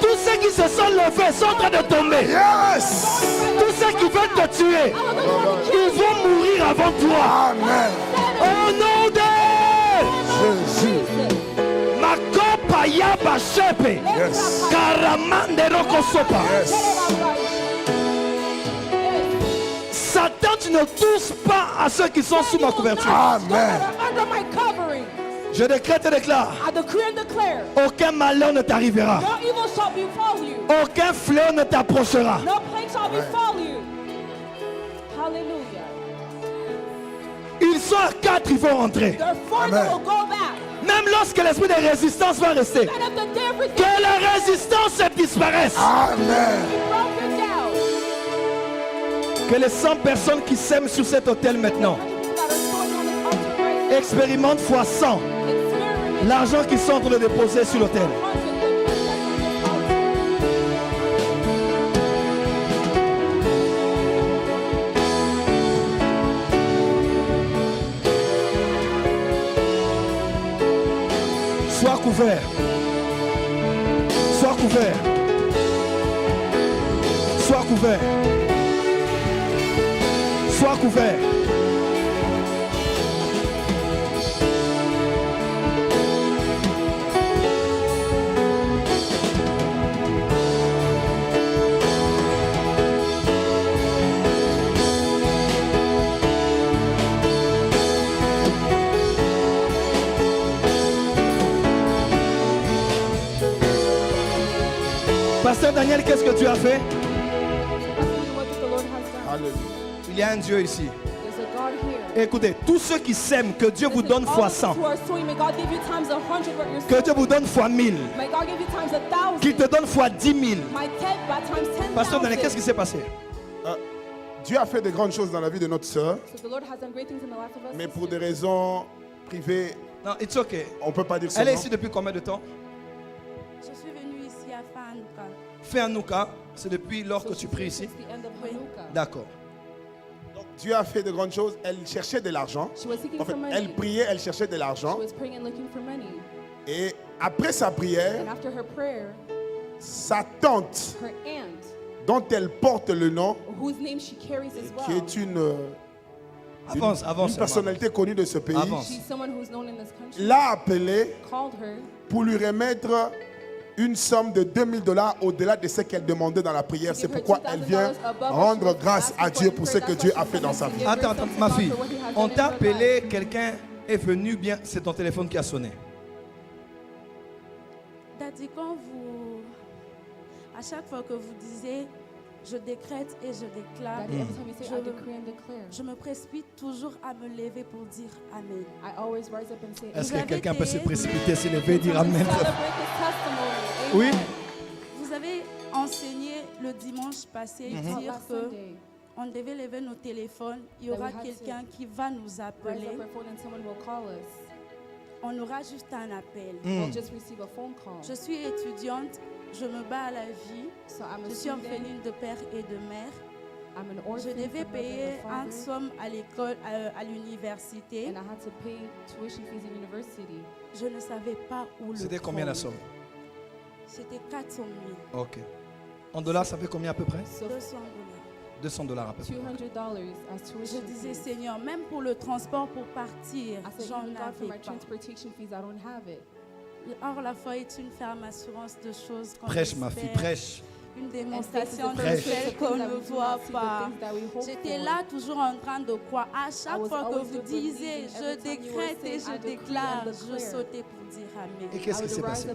Tous ceux qui se sont levés sont en train de tomber. Yes. Tous ceux qui veulent te tuer, ils vont mourir avant toi. Amen. Au nom de Jésus. Makopaya Bashepe. Yes. Karamande Rokosopa. Yes. Satan, tu ne touches pas à ceux qui sont sous ma couverture. Amen. Je décrète et déclare. Aucun malheur ne t'arrivera. Aucun fléau ne t'approchera. Ils sont à 4, ils vont rentrer. Amen. Même lorsque l'esprit de résistance va rester, que la résistance disparaisse. Amen. Que les 100 personnes qui s'aiment sur cet hôtel maintenant expérimentent fois 100 l'argent qu'ils sont en train de déposer sur l'hôtel. Sois couvert. Sois couvert. Sois couvert. Sois couvert. Pasteur Daniel, qu'est-ce que tu as fait? Alléluia. Il y a un Dieu ici. Écoutez, tous ceux qui s'aiment, que Dieu vous donne fois 100. Que Dieu vous donne fois 1000. Qu'il te donne fois 10 000. Pasteur Daniel, qu'est-ce qui s'est passé? Dieu a fait de grandes choses dans la vie de notre sœur, mais pour des raisons privées, Non, it's okay. on ne peut pas dire ça. Elle est ici depuis combien de temps? Je suis venue ici à Fanouka. Fais un nouka, c'est depuis lors que tu pries ici. D'accord. Donc, Dieu a fait de grandes choses. Elle cherchait de l'argent. En fait, elle priait, elle cherchait de l'argent. Et après sa prière, sa tante, dont elle porte le nom, qui est une personnalité connue de ce pays, l'a appelée pour lui remettre une somme de $2000 au-delà de ce qu'elle demandait dans la prière. C'est pourquoi elle vient rendre grâce à Dieu pour ce que Dieu a fait dans sa vie. Attends, ma fille. On t'a appelé, quelqu'un est venu, bien, c'est ton téléphone qui a sonné. Daddy, à chaque fois que vous disiez, je décrète et je déclare, je me précipite toujours à me lever pour dire Amen. Est-ce que quelqu'un peut se précipiter, se lever et dire Amen? Oui. Vous avez enseigné le dimanche passé dire que on devait lever nos téléphones. Il y aura quelqu'un qui va nous appeler. On aura juste un appel. We'll just receive a phone call. Je suis étudiante, je me bats à la vie. Je suis orpheline de père et de mère. Je devais payer une somme à l'école, à l'université. And I had to pay tuition fees in university. Je ne savais pas où le C'était combien la somme? C'était 400 000. Ok. En dollars, ça fait combien à peu près? 200 $. $200 à peu près. $200 as tuition Je disais, fees. Seigneur, même pour le transport pour partir, I said, j'en even God, for my avais pas. transportation fees, I don't have it. Or, la foi est une ferme assurance de choses qu'on Prêche, ma fille, espère. prêche. Une démonstration de Prêche. celles qu'on ne voit pas. J'étais là toujours en train de croire. À chaque fois que vous disiez, je décrète et je déclare, je sautais pour dire Amen. Et qu'est-ce qui s'est passé?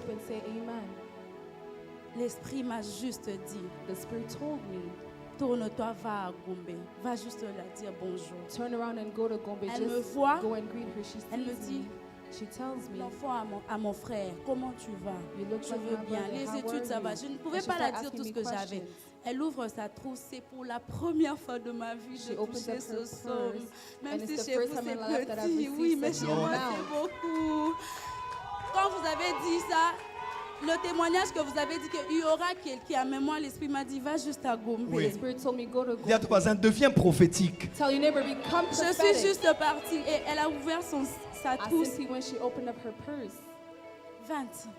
L'Esprit m'a juste dit, The Spirit told me, tourne-toi, va à Gombe. Va juste leur dire bonjour. turn around and go to Gombe. Elle me Just voit. go and greet her. She Elle me sees dit, me. She tells me, l'enfant à mon frère, comment tu vas? You look Je like veux my bien. brother. Les How études, are ça you? va. Je ne pouvais And she pas la started dire tout ce asking que me j'avais. questions. Elle ouvre sa trousse. C'est pour la première fois de ma vie She de opens toucher up ce her somme. purse, Même and si it's the chez vous first time c'est in my life that I've petit. received Oui, mais such chez an moi amount. c'est beaucoup. Quand vous avez dit ça, le témoignage que vous avez dit qu'il y aura quelqu'un, mais moi l'Esprit m'a dit, va juste à Gombe. Oui. The Spirit told me, go to Dis à ton Gombe. voisin, deviens prophétique. Tell your neighbor, become Je suis prophetic. juste partie et elle a ouvert sa I trousse. simply, when she opened up her purse, 20.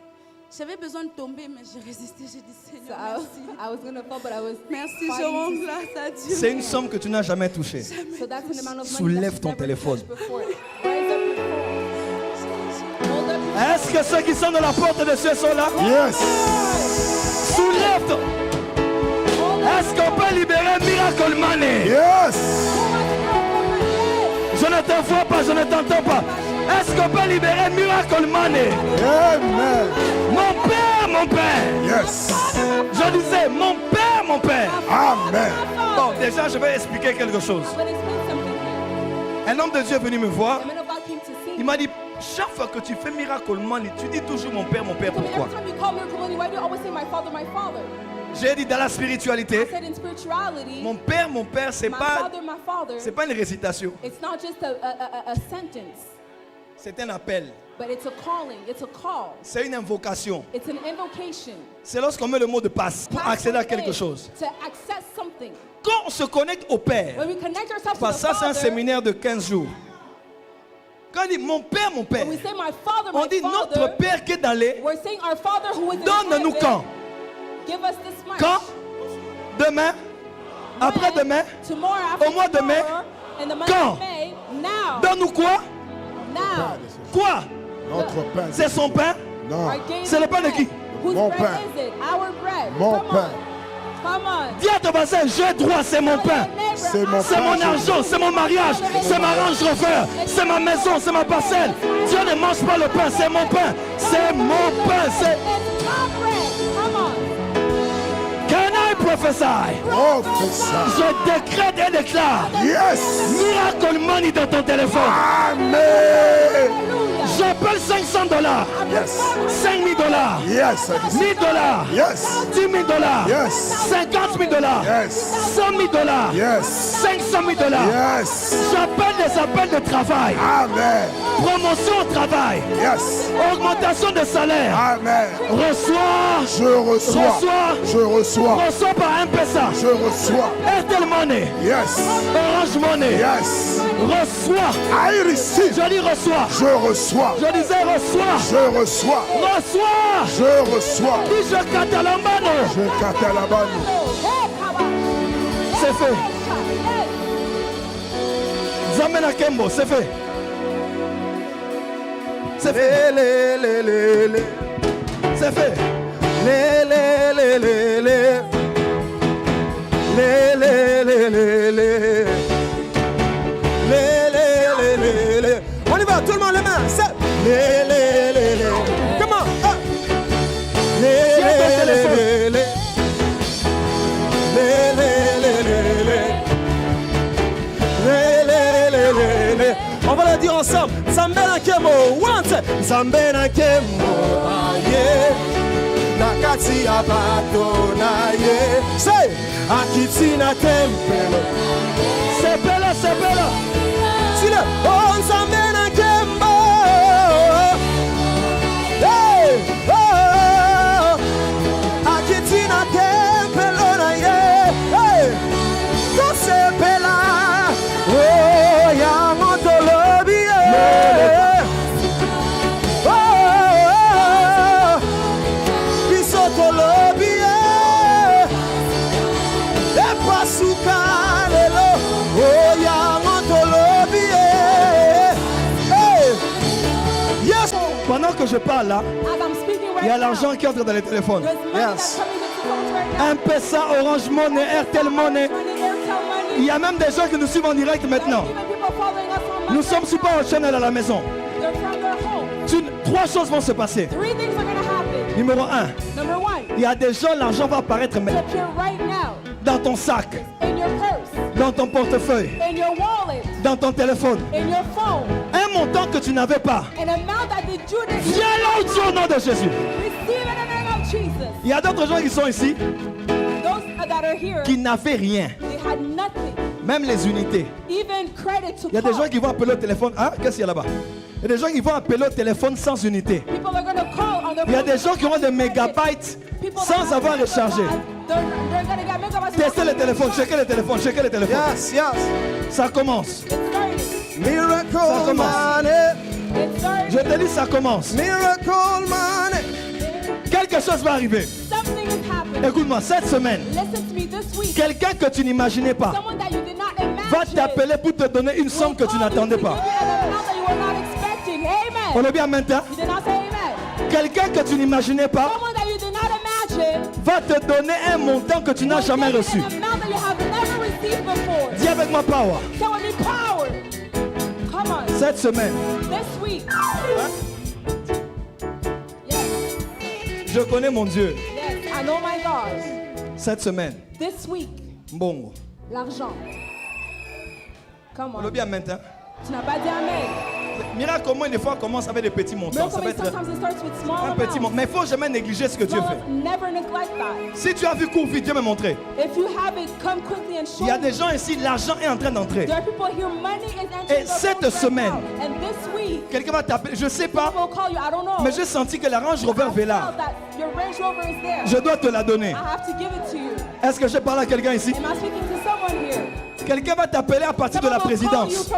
J'avais besoin de tomber, mais j'ai résisté. J'ai dit, so Seigneur, I merci. was going to fall, but I was Merci, je fighting rends to- grâce à Dieu. C'est une somme que tu n'as jamais touchée. So that's an amount of money Soulève that ton you've never téléphone. touched before. Rise up your phone. Hold up your Est-ce que ceux qui sont dans la porte de Dieu sont là? Yes. Soulève ton... Est-ce qu'on peut libérer Miracle Money? Yes. Je ne te vois pas, je ne t'entends pas. Est-ce qu'on peut libérer Miracle Money? Amen. Mon père, mon père. Yes. Je disais, mon père, mon père. Amen. Bon, déjà, je vais expliquer quelque chose. I'm going to explain something here. Un homme de Dieu est venu me voir. The man of God came to see Il me. m'a dit, chaque fois que tu fais Miracle Money, tu dis toujours mon père, Told me, pourquoi? every time you call Miracle Money, why do you always say my father, my father? J'ai dit dans la I spiritualité, said in spirituality, mon père, c'est my pas une récitation, it's not just a sentence, c'est un appel, but it's a calling, it's a call, c'est une invocation. it's an invocation. C'est lorsqu'on met le mot de passe pour accéder à quelque chose. To access something. Quand on se connecte au Père, When we connect ourselves to parce the que ça c'est un Father, séminaire de 15 jours. Quand on dit mon père, when we say my father, on my dit father, notre Père qui est dans les... we're saying our Father who is in Donne-nous heaven, quand? give us this much. Quand? Demain? Après-demain? Tomorrow, after Au mois de mai? tomorrow, in the month Quand? of May, now, Donne-nous quoi? now. Quoi? Notre pain. C'est son pain? Non. Our daily C'est le pain de bread. qui? Whose Mon bread pain. is it? Our bread. Mon Come pain. on. Come on. Dis à ton voisin, j'ai droit, c'est mon pain. C'est mon C'est mon argent, c'est mon mariage, c'est ma Range Rover, c'est ma maison, c'est ma parcelle. Dieu ne mange pas le pain, c'est mon pain. C'est mon pain, c'est... It's my bread. Come on. Can I prophesy? Prophesy. Je décrète et déclare Yes. Miracle Money dans ton téléphone. Amen. J'appelle $500, Yes. $5,000, Yes. $1,000, Yes. $10,000, Yes. $50,000, Yes. $100,000, Yes. $500,000. Yes. J'appelle des appels de travail, Amen. promotion au travail, Yes. augmentation de salaire. Amen. Reçois, Je reçois. Je reçois. reçois par M-Pesa, Je reçois. Airtel Money, Yes. Orange Money. Yes. Reçois, I receive. je dis reçois, Je reçois. je disais reçois, Je reçois. reçois. Je reçois. Dis je catalambano. Je cata la balle. C'est fait. Zamena Kembo, c'est fait. C'est fait. C'est fait. On y va, tout le monde les mains. C'est Comment? On va le dire ensemble. Zambena Kemo, once. Zambena Kemo, yeah. Nakati abato na ye. Say, akiti na tempelo. C'est belle, c'est belle. Sile, oh Zambena Kemo, sukalelo oya motolobi. Yes. Pendant que je parle là, il y a l'argent qui entre dans les téléphones. Yes. M-Pesa, Orange Money, Airtel Money. Il y a même des gens qui nous suivent en direct maintenant. Nous sommes Super Channel à la maison. Trois choses vont se passer. Numéro 1, il y a des gens, l'argent va apparaître dans ton sac, dans ton portefeuille, dans ton téléphone. Un montant que tu n'avais pas. Viens là au nom de Jésus. Il y a d'autres gens qui sont ici qui n'avaient rien. Même les unités. Il y a des gens qui vont appeler au téléphone. Hein? Qu'est-ce qu'il y a là-bas? Il y a des gens qui vont appeler au téléphone sans unité. Il y a des gens qui ont des mégabytes sans avoir rechargé. Testez le téléphone, checkez le téléphone, checkez le téléphone. Yes, yes. Ça commence. Miracle Ça commence. money. Je te dis, ça commence. Miracle money. Quelque chose va arriver. Écoute-moi, cette semaine, quelqu'un que tu n'imaginais pas va t'appeler pour te donner une somme que tu n'attendais pas. On est bien maintenant? Quelqu'un que tu n'imaginais pas va te donner un montant que tu n'as jamais reçu. Dis avec moi power. Cette semaine, je connais mon Dieu. Cette semaine, bon. L'argent. On est bien maintenant? Tu n'as pas dit amen. Miracle, comment des fois commence avec des petits montants. Ça va être un petit montant. Mais il ne faut jamais négliger ce que Dieu fait. Si tu as vu court vite, Dieu m'a montré. Il y a des gens ici, l'argent est en train d'entrer. Et cette semaine, quelqu'un va t'appeler, je ne sais pas, mais j'ai senti que la Range Rover Velar, je dois te la donner. Est-ce que je parle à quelqu'un ici? Quelqu'un va t'appeler à partir de la présidence.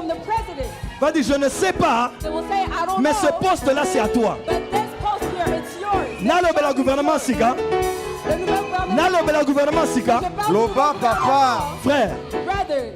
Va dire, je ne sais pas, mais ce poste-là, c'est à toi. Nalo bela gouvernement Sika. Nalo bela gouvernement Sika. Loba papa. Frère,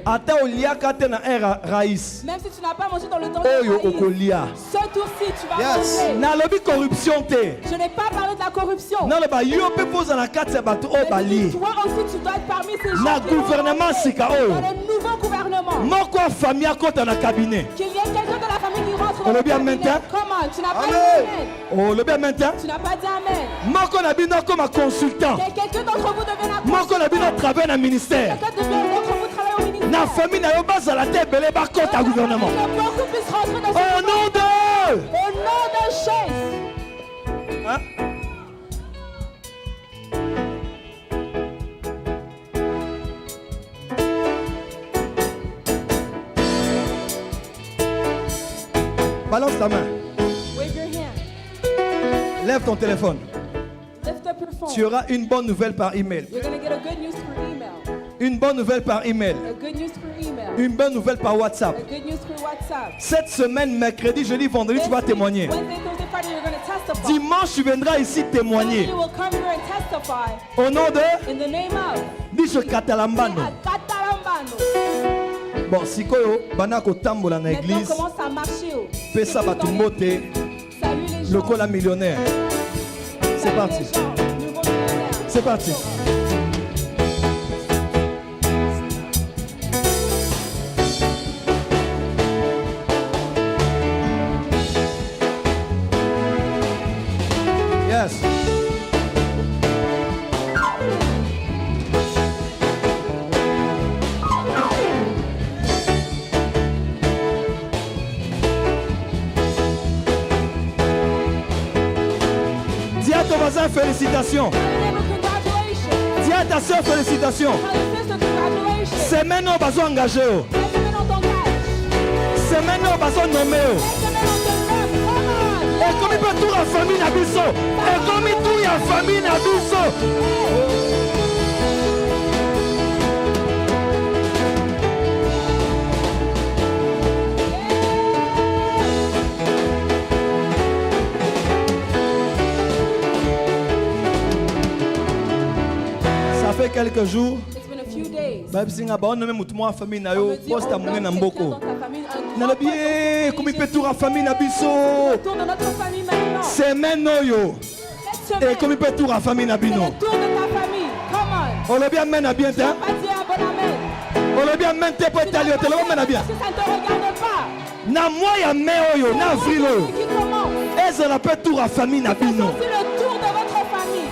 ata oliaka te na era raïs. Même si tu n'as pas mangé dans le temps Oyo de okolia. ce tour-ci, tu vas Yes. manger. Nalobi corruption te. Je n'ai pas parlé de la corruption. Naloba yo pe poza na kati ya bato o Mais bali. toi aussi, tu dois être parmi ces gens Na qui gouvernement Sika dans oyo. le nouveau gouvernement. Moko famille akota na cabinet. Qu'il y ait quelqu'un de la famille qui rentre On dans est bien le cabinet. maintenant? Comment? Tu n'as pas dit Amen. amen. Oh, le bien maintenant. Tu n'as pas dit amen. Moko na bino comme un consultant. Que quelqu'un d'entre vous devienne un Moko na bino travaille dans le ministère. Quelqu'un d'entre vous travaille au ministère. Na famille na yo basa la tête belé ba kota gouvernement. Que beaucoup puissent rentrer dans ce Au nom de Au nom de Jésus. hein? Balance ta main. Wave your hand. Lève ton téléphone. Lift up your phone. Tu auras une bonne nouvelle par email. You're going to get a good news through email. Une bonne nouvelle par email. A good news through email. Une bonne nouvelle par WhatsApp. A good news through WhatsApp. Cette semaine, mercredi, jeudi, vendredi, tu vas témoigner. Wednesday, Thursday, Friday, you're going to testify. Dimanche, tu viendras ici témoigner. You will come here and testify Au nom de in the name of Disho Katalambano. Akatarambano. Bon, sikoyo, bana kotambola na Maintenant, église. commence à marcher. Pesa batumbote. Salut les gens. Lokola millionnaire. C'est Salut parti. les gens. Nouveau millionnaire. C'est parti. Yes. Dis à ton voisin félicitations. Congratulations. Dis à ta soeur félicitations. Tell your sister congratulations. Semaine où bazo engagé. Cette semaine, on t'engage. Semaine où bazo nommé. Cette semaine, on te nomme. Come on. Et comme il peut tout la famille na biso. Et comme il tout la famille na biso. Ça fait quelques jours, It's been a few days. face. Ba bisinga ba on même mutumo famille na On yo me dit, posta oh, mungé na nomme quelqu'un mboko. dans ta famille, un grand Na lobi poste dans comme ton peut pays, tour famille na biso. Retourne dans notre famille maintenant. Semaine oyo. Cette Et semaine, comme peut tour famille na c'est bino. le tour de ta famille. Come on. On le bien mène à bien Tu vas hein. pas dire un bon amen. On le bien mène te pour Tu dois t'allier, pas te le dire mène à bien. parce que ça ne te regarde pas. Na moi ya me oyo, na avril oyo. C'est qui commence. Et ça l'appelle tour à famille na C'est bino. aussi le tour de votre famille.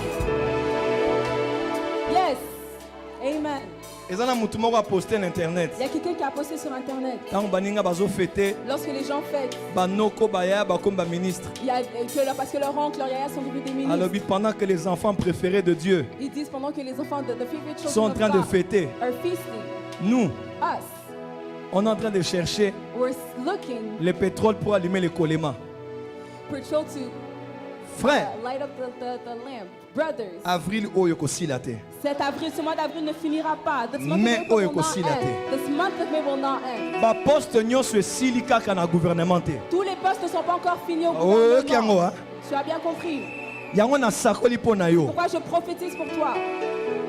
Yes. Amen. Et ça na mutu moko a posté sur internet. Il y a quelqu'un qui a posté sur internet. Tant baninga bazo fêter Lorsque les gens fêtent, banoko baya ba comme ba ministre. il y a parce que leur oncle, leur yaya sont devenus des ministres. Alors pendant que les enfants préférés de Dieu Ils disent pendant que les enfants de favorite children sont en of train de God fêter, are feasting. nous, Us, on est en train de chercher we're looking le pétrole pour allumer les colémas. petrol to Frère, light up the lamp. Brothers, avril oyo kosilate. cet avril, ce mois d'avril ne finira pas. This month Mais of April will oyo not kosilate. end. This month of May will not end. Ba poste nyonso esili kaka na gouvernement te. Tous les postes ne sont pas encore finis au Oh, kiango gouvernement. ha. Tu as bien compris. Yango na sakoli po na yo. Pourquoi je prophétise pour toi?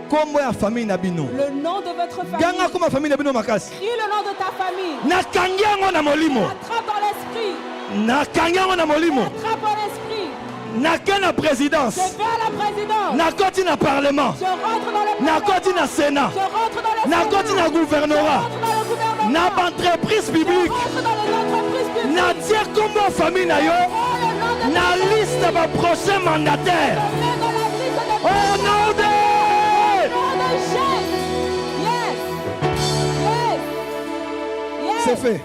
Kombo ya famille na bino. Le nom de votre famille. Ganga koma famille na bino makasi. Crie le nom de ta famille. Na kangi yango na molimo. Attrape dans l'esprit. Na kangi yango na molimo. Attrape dans l'esprit. Na ke na présidence. Je vais à la présidence. Na koti na parlement. Je rentre dans le Na parlement. koti na sénat. Je rentre dans le Na Sénat. koti na gouvernorat. Je rentre dans le gouvernement. Na entreprise Je publique. rentre dans les entreprises publiques. Na tie kombo famille na yo. Oh, le nom de Na liste ba prochain mandataire. Je mets dans la liste des Au nom de nom de Jésus. Yes. Yes. Yes. C'est fait.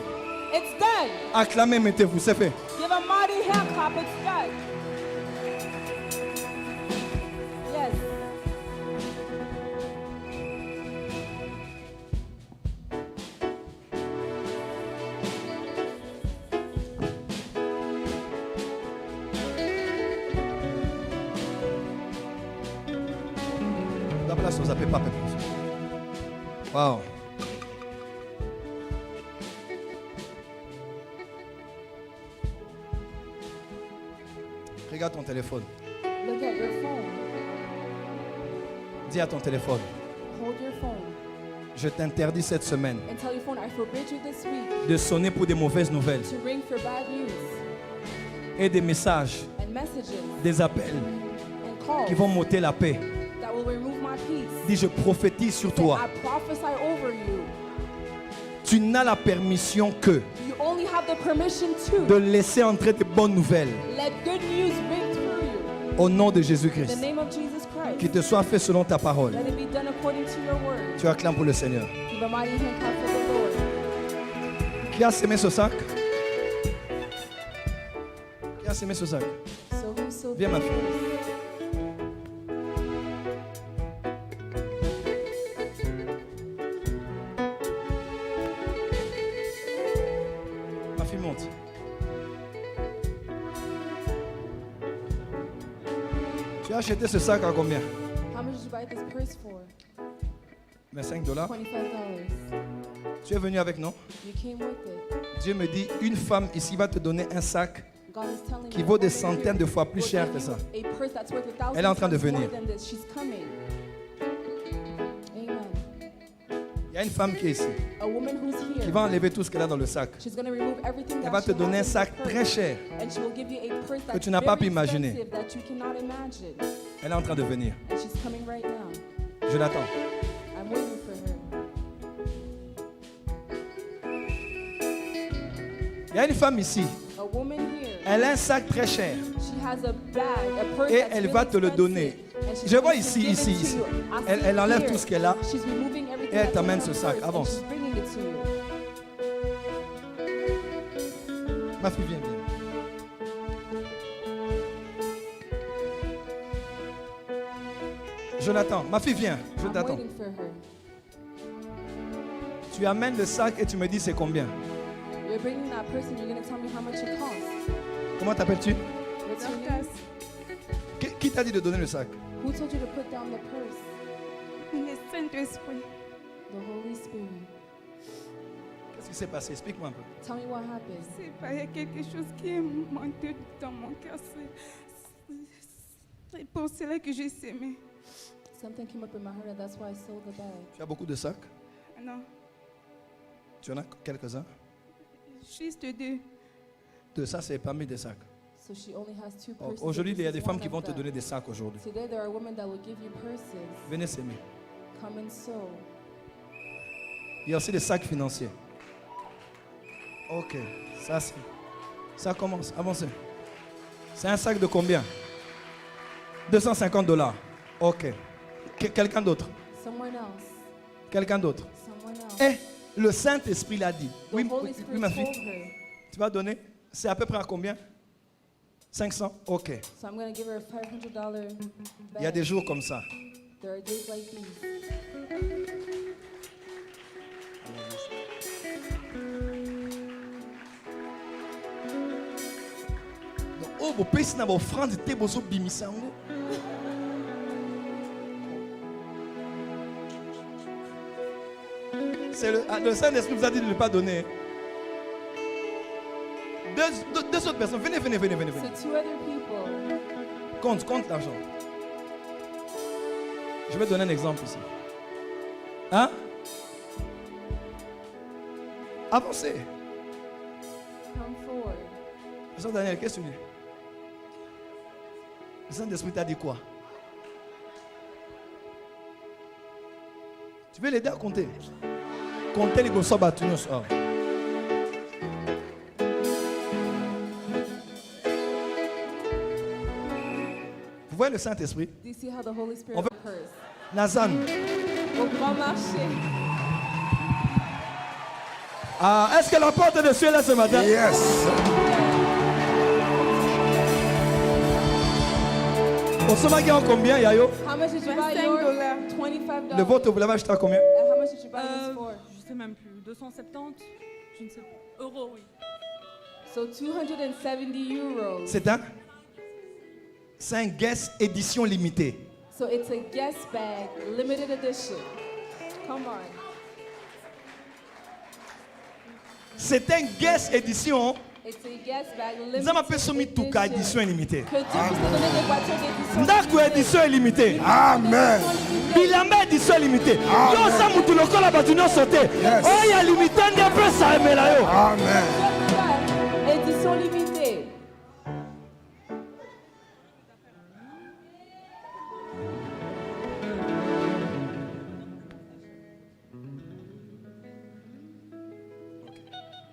It's done. Acclamez, mettez-vous, c'est fait. Give a mighty hand clap. It's done. Yes. La place, vous appelez pas Wow. Regarde ton téléphone. Look at your phone. Dis à ton téléphone, Hold your phone. je t'interdis cette semaine And tell your phone, I forbid you this week de sonner pour des mauvaises nouvelles to ring for bad news et des messages, and messages des appels and calls qui vont m'ôter la paix. that will remove my peace. Dis, je prophétise sur toi. I prophesy over you. Tu n'as la permission que You only have the permission to de laisser entrer des bonnes nouvelles let good news ring through you. au nom de In Jésus-Christ. the name of Jesus Christ. Qu'il te soit fait selon ta parole. Let it be done according to your word. Tu acclames pour le Seigneur. Give a mighty hand clap for the Lord. Qui a semé ce sac? Qui a semé ce sac? So whoso Viens, ma fille. Ma fille monte. Tu as acheté ce sac à combien? How much did you buy this purse for? $25. $25. Tu es venu avec nous? You came with it. Dieu me dit, une femme ici va te donner un sac God is telling qui me vaut des over here centaines de fois plus will cher give que you ça. a purse that's worth 1,000 Elle est en train de times more venir. than this. She's coming. Amen. Il y a une femme qui est ici, A woman who's qui here. va enlever tout ce qu'elle a dans le sac. She's going to remove everything Elle that va she te donner un has in sac the très purse. cher. And she will give you a purse that's tu n'as pas very pu imaginer. expensive that you cannot imagine. Elle est en train de venir. And she's coming right now. Je l'attends. I'm waiting for her. Il y a une femme ici. A woman here. Elle a un sac très cher. She has a bag, a purse Et that's elle really va te le expensive. donner. And she's Je vois going to ici, give it ici, to ici. you. I see Elle it enlève here. tout ce qu'elle a. She's removing everything Et elle that's in t'amène her ce sac. purse, and Avance. she's bringing it to you. Ma fille, viens. Je l'attends. Ma fille, viens. Je I'm t'attends. waiting for her. Tu amènes le sac et tu me dis c'est combien. You're bringing that purse and you're going to tell me how much it costs. Comment t'appelles-tu? What's your name? Qui t'a dit de donner le sac? Who told you to put down the purse? Le Saint-Esprit. The Holy Spirit. Qu'est-ce qui s'est passé? Explique-moi un peu. Tell me what happened. C'est pas, il y a quelque chose qui est monté dans mon cœur. C'est pour cela que j'ai semé. Something came up in my heart and that's why I sold the bag. Tu as beaucoup de sacs? Non. Tu en as quelques-uns? Juste 2. De ça, c'est parmi des sacs. So she only has 2 purses. Aujourd'hui, il y a des This is femmes one qui of vont te them. donner des sacs aujourd'hui. Today there are women that will give you purses. Venez s'aimer. Come and sow. Il y a aussi des sacs financiers. Ok, ça commence, avancez. C'est un sac de combien? $250. Ok. Quelqu'un d'autre? Someone else. Quelqu'un d'autre? Someone else. Eh, le Saint-Esprit l'a dit. The Oui, Holy oui, Spirit ma told fille. her. Tu vas donner? C'est à peu près à combien? 500? Ok. So I'm going to give her a $500 Il y a bag. des jours comme ça. There are days like these. Donc, oh, vos pays na offrande te bozo bimisango. C'est le Saint-Esprit vous a dit de ne pas donner. Deux autres personnes. Venez. So 2 other people. Compte l'argent. Je vais donner un exemple ici. Hein? Avancez. Come forward. Pasteur Daniel, qu'est-ce que tu dis? Le Saint-Esprit t'a dit quoi? Tu veux l'aider à compter? Compter les gosses batunios. Vous voyez le Saint-Esprit? Do you see how the Holy Spirit On veut- occurs? Nazan. Au grand marché. Ah, est-ce que la porte de Dieu est là ce matin? Yes. Au sommet, en combien, Yayo? How much did you buy $25. yours? $25. Le vôtre, vous l'avez acheté à combien? And how much did you buy yours for? Je sais même plus. 270, je ne sais pas. Euros, oui. So 270 euros. C'est un guest édition limitée. So it's a guest bag, limited edition. Come on. C'est un guest édition. It's a guest bag, Nous limited avons appelé Somi Touka édition edition. illimitée. Que Dieu puisse te donner des voitures d'édition Ndaku limitée. édition illimitée. Amen. Bilamba édition limitée. Yo sa mutu lokola batu nyonso te. Yes. Oyo limité nde mpe sa emela yo. Amen. Édition limitée.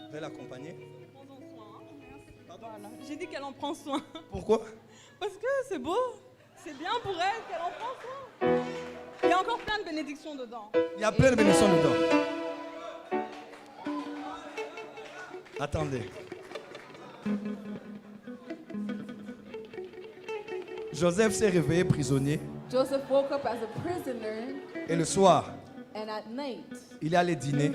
Je vais l'accompagner. Voilà. J'ai dit qu'elle en prend soin. Pourquoi? Parce que c'est beau. C'est bien pour elle qu'elle en prend soin. Il y a encore plein de bénédictions dedans. Il y a plein de bénédictions dedans. Attendez. Joseph s'est réveillé prisonnier Joseph woke up as a prisoner, et le soir, and at night il est allé dîner.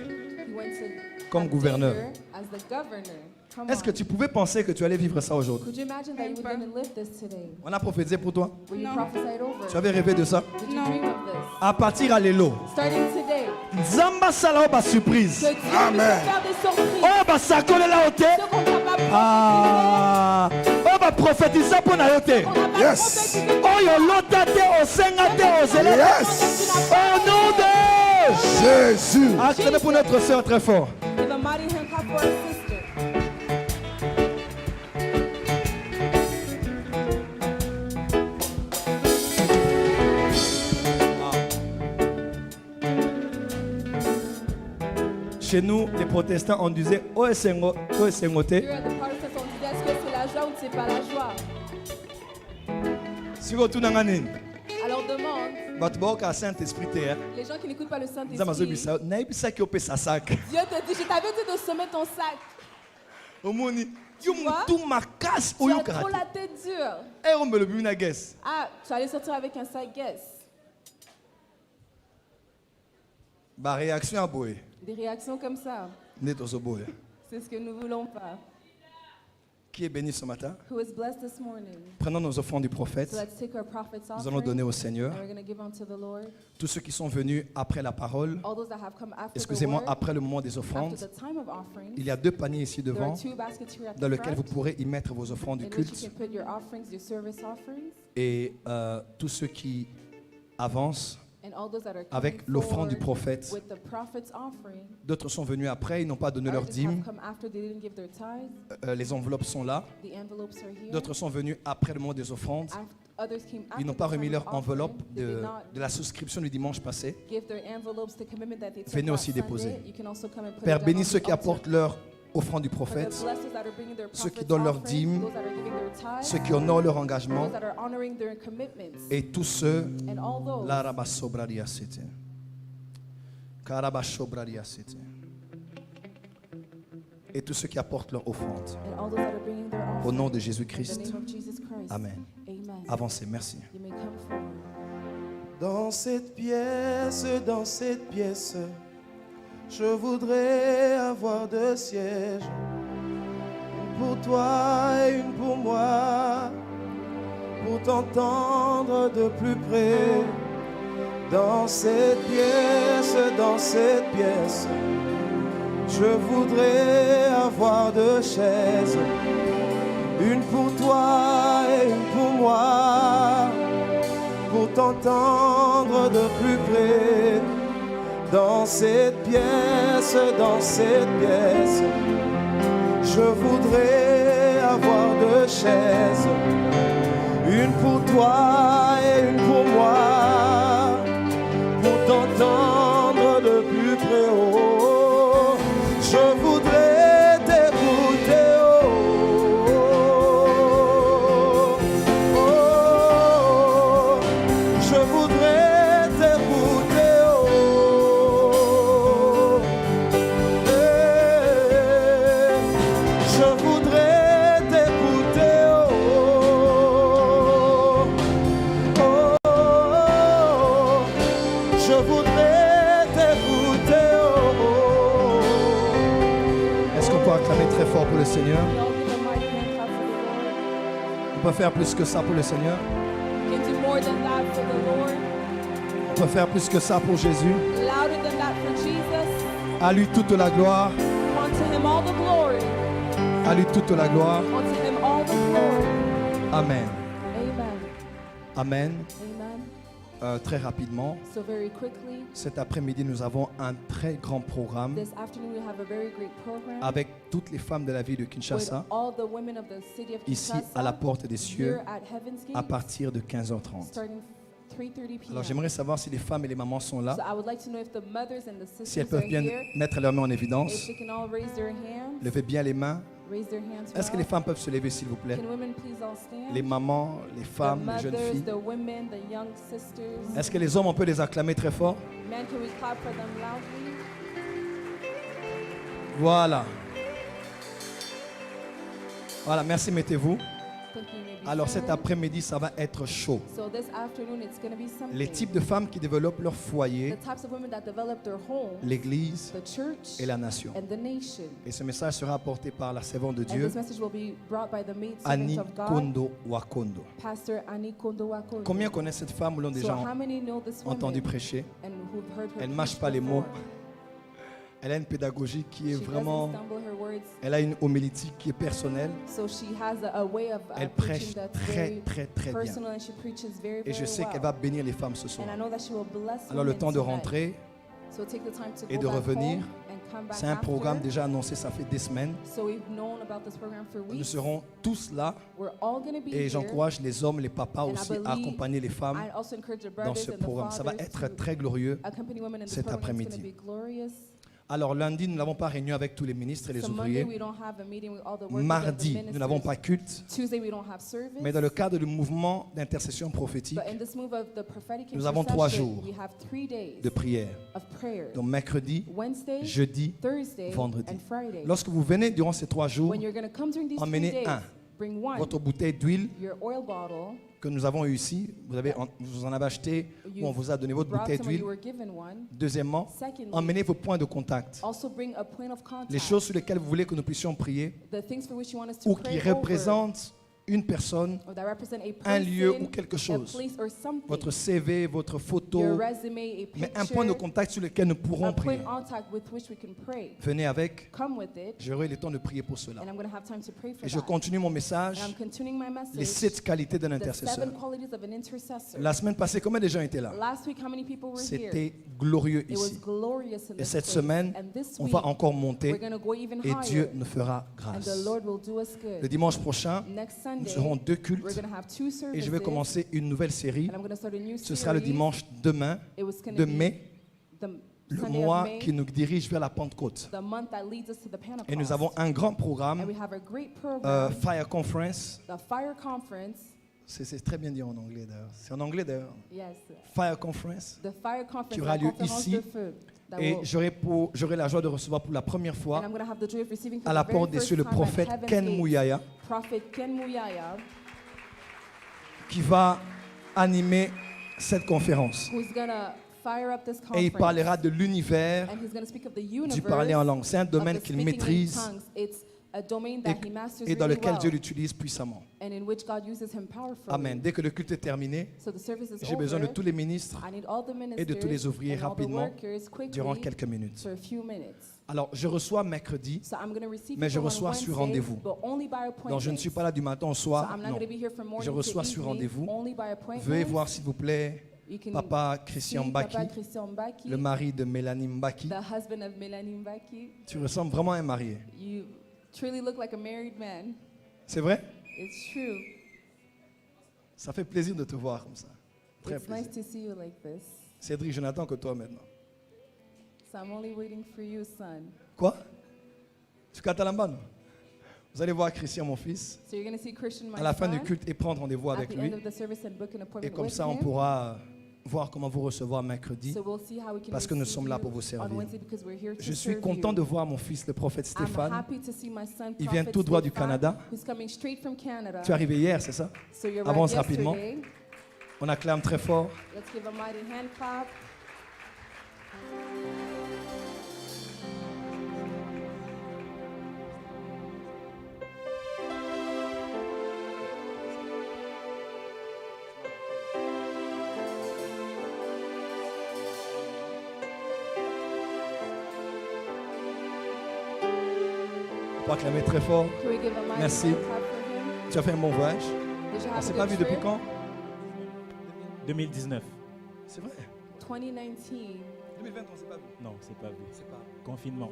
he went to Comme have gouverneur. dinner as the governor. Come Est-ce que on. tu pouvais penser que tu allais vivre ça aujourd'hui? Could you imagine that you were going to live this today? On a prophétisé pour toi. Were you No. prophesied over? Tu avais rêvé de ça? Did you dream of this? À partir à l'élo. Starting today, Zamba sala ba surprise. que Dieu puisse Amen. faire des surprises. Oh ba sakole la ote. Ce qu'on t'a pas Ah. Oh ba prophétiser pour na yote. Yes. Oh yo lota te osenga te ozela. Yes. Au nom de Jésus. acclamez pour notre sœur très fort. give a mighty hand clap for our sister. Chez nous, les protestants, on disait oh esengo, oh esengote. Here at the Protestants, on disait est-ce que c'est la joie ou c'est pas la joie? Si vous tournez en nini, Alors demande, bato baoka Saint-Esprit te. les gens qui n'écoutent pas le Nzambe Saint-Esprit, azobisa, nayebisa ki opesa sac. Dieu te dit, je t'avais dit de semer ton sac. Omoni, yo vois? mutu makasi Tu oyo as trop karate. la tête dure. Eh on me le bimina guess. Ah, tu allais sortir avec un sac guess. Ba réaction à boye. Des réactions comme ça, Nde tozo boye. c'est ce que nous voulons pas. Qui est béni ce matin? Who is blessed this morning? Prenons nos offrandes du prophète. So let's take our prophet's Nous offering. allons donner au Seigneur. And we're going to give unto the Lord. Tous ceux qui sont venus après la parole, All those that have come after the excusez-moi, word, après le moment des after offrandes, the time of offering, il y a 2 paniers ici there devant are 2 baskets here at dans the lesquels vous front, pourrez y mettre vos offrandes du in which you culte. can put your offerings, your service offerings, Et tous ceux qui avancent, and avec l'offrande du prophète. D'autres sont venus après, ils n'ont pas donné leur dîme. Les enveloppes sont là. D'autres sont venus après le moment des offrandes. Ils n'ont pas remis leur enveloppe de la souscription du dimanche passé. Venez aussi déposer. Père, bénis ceux qui apportent leur offrande du prophète, ceux qui donnent leur dîme, ceux qui honorent leur engagement, et tous ceux et tous ceux qui apportent leur offrande. Au nom de Jésus-Christ. Amen. Avancez, merci. Dans cette pièce, je voudrais avoir 2 sièges, une pour toi et une pour moi, pour t'entendre de plus près. Dans cette pièce, je voudrais avoir 2 chaises, une pour toi et une pour moi, pour t'entendre de plus près. Dans cette pièce, je voudrais avoir 2 chaises, une pour toi et une pour moi, pour t'entendre de plus près. Oh, je voudrais t'écouter. Oh, oh, je voudrais t'écouter. Très fort pour le Seigneur. On peut faire plus que ça pour le Seigneur. On peut faire plus que ça pour Jésus. À lui toute la gloire. À lui toute la gloire. Amen. Amen. Très rapidement, cet après-midi, nous avons un très grand programme avec toutes les femmes de la ville de Kinshasa, ici à la porte des cieux, à partir de 15h30. Alors j'aimerais savoir si les femmes et les mamans sont là, si elles peuvent bien mettre leurs mains en évidence, levez bien les mains. Est-ce que les femmes peuvent se lever, s'il vous plaît? Les mamans, les femmes, les jeunes filles. Est-ce que les hommes, on peut les acclamer très fort? Voilà. Voilà, merci, mettez-vous. Alors cet après-midi, ça va être chaud. Les types de femmes qui développent leur foyer, l'Église et la nation. Et ce message sera apporté par la servante de Dieu, Annie Kondo Wakondo. Combien connaissent cette femme ou l'ont déjà entendu prêcher? Elle ne mâche pas les mots. Elle a une pédagogie qui est vraiment... Elle a une homilétique qui est personnelle. Elle prêche très bien. Et je sais qu'elle va bénir les femmes ce soir. Alors le temps de rentrer et de revenir, c'est un programme déjà annoncé, ça fait des semaines. Nous serons tous là et j'encourage les hommes, les papas aussi à accompagner les femmes dans ce programme. Ça va être très glorieux cet après-midi. Alors lundi, nous n'avons pas réunion avec tous les ministres et les ouvriers. Mardi, nous n'avons pas culte. Mais dans le cadre du mouvement d'intercession prophétique, nous avons 3 jours de prière. Donc mercredi, jeudi, vendredi. Lorsque vous venez durant ces 3 jours, emmenez votre bouteille d'huile que nous avons eu ici. Vous en avez acheté ou on vous a donné votre bouteille d'huile. Deuxièmement, emmenez vos points de contact. Les choses sur lesquelles vous voulez que nous puissions prier ou qui représentent une personne, or that represent a un lieu person, ou quelque a chose. place or something. Votre CV, votre photo, Your resume, a mais un picture, point de contact sur lequel nous pourrons a point prier. contact with which we can pray. Venez avec, Come with it, j'aurai le temps de prier pour cela. and I'm going to have time to pray for Et je that. continue mon message, And I'm continuing my les message. 7 qualités d'un The intercesseur. 7 qualities of an intercessor. La semaine passée, combien de gens étaient là? Last week, how many people were here? C'était glorieux It was ici. glorious in Et this cette place. semaine, And this on week, va encore we're monter going to go even et higher. Dieu nous fera And grâce. the Lord will do us Le good. dimanche prochain, Next nous Sunday, aurons 2 we're cultes going to have 2 services. et je vais commencer une nouvelle série. And I'm going to start a new Ce sera le series. dimanche demain It was going de to be mai, the le Sunday of mois May, qui nous dirige vers la Pentecôte. the month that leads us to the Pentecost. Et nous avons un grand And programme, we have a great program, Fire Conference. the Fire Conference. C'est très bien dit en anglais d'ailleurs. C'est en anglais d'ailleurs. Yes, Fire Conference. the Fire Conference, Qui aura la lieu conférence ici. de feu, that Et will- j'aurai la joie de recevoir pour la première and fois I'm going to have the joy of receiving for à la the very porte des first cieux le time at prophète Heaven's Ken Gate, Mouyaya Prophet Ken Mouyaya, qui va animer cette conférence. who's going to fire up this Et il conference. parlera de l'univers And he's going to speak of the du universe, parler en langue. C'est un of domaine the qu'il speaking in maîtrise tongues. It's a domain that he masters et dans really lequel well, Dieu l'utilise puissamment. and in which God uses him powerfully. Amen. Dès que le culte est terminé, So the service is j'ai besoin de over. tous les ministres I need all the et de tous les ministers ouvriers and all the rapidement workers quickly durant quelques minutes. for a few minutes. Alors, je reçois mercredi, So I'm going to receive mais je people on reçois sur Wednesday, rendez-vous. but only by appointment. Donc je ne suis pas là du matin au So soir. I'm not Non. going to be here from morning Je reçois to sur evening, rendez-vous. only by appointment. Veuillez voir s'il vous plaît You can Papa Christian see Mbaki, Papa Christian Mbaki, le mari de Mélanie Mbaki. the husband of Melanie Mbaki. Tu ressembles vraiment à un marié. You truly look like a married man. C'est vrai? It's true. Ça fait plaisir de te voir comme ça. Très It's nice plaisir. to see you like this. Cédric, je n'attends que toi maintenant. So I'm only waiting for you, son. Quoi? Tu catalambano? Vous allez voir Christian, mon fils, So you're going to see Christian, my à la fin son, du culte et prendre rendez-vous at avec the lui. end of the service and book an Et appointment comme with ça, on him. pourra voir comment vous recevoir mercredi. So we'll see how we can Parce que nous receive sommes là you pour vous on servir. Wednesday because we're here to Je suis serve content you. de voir mon fils, le prophète I'm Stéphane. happy to see my son, Il vient Prophet tout droit du Stéphane, Canada. who's coming straight from Canada. Tu es arrivé hier, c'est ça? So you're Avance right rapidement. yesterday. On acclame très fort. Let's give a mighty hand clap. On peut acclamer très fort. Can we give a mighty Merci. hand clap for him? Tu as fait un bon voyage. Did you On have ne a s'est good pas vu depuis trip? quand? 2019. C'est vrai. 2019. 2020, on ne s'est pas vu. Non, c'est pas vu. C'est pas. Confinement.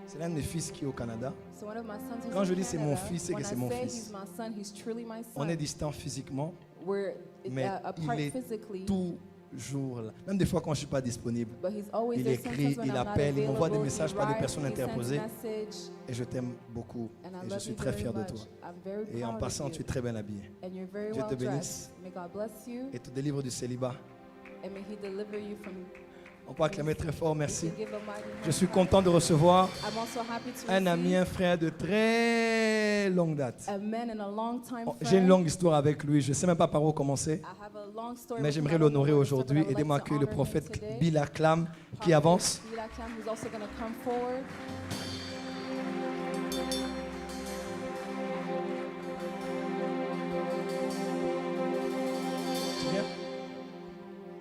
C'est l'un de mes fils qui est au Canada. So one of my sons is Quand in je dis c'est mon Canada. fils, c'est que When c'est I mon say fils. he's my son, he's truly my son. On est distants physiquement, We're mais apart il est physically, toujours là. Même des fois quand je ne suis pas disponible. but he's always Il there. écrit, Sometimes when il I'm not appelle, il m'envoie des available, messages he par des writes, personnes he sends interposées. message, Et je t'aime beaucoup. and I Et je love suis you très very fier de much. toi. I'm very Et en proud passant, of tu you. es très bien habillé. And you're very Dieu well te bénisse. dressed. May God bless you, Et te délivre du célibat. and may He deliver you from. On peut acclamer très fort, You merci. can give a mighty hand Je suis clap. content de recevoir I'm also happy to un ami, receive un frère de très longue date. a man and a long time Oh, friend. j'ai une longue histoire avec lui, je ne sais même pas par où commencer, I have a long story mais with him. j'aimerais I don't know l'honorer where to start, aujourd'hui. but I would Aidez-moi à like to accueillir le honor him prophète today. Bill Acclam qui Prophet avance. Bill Acclam, who's also going to come forward.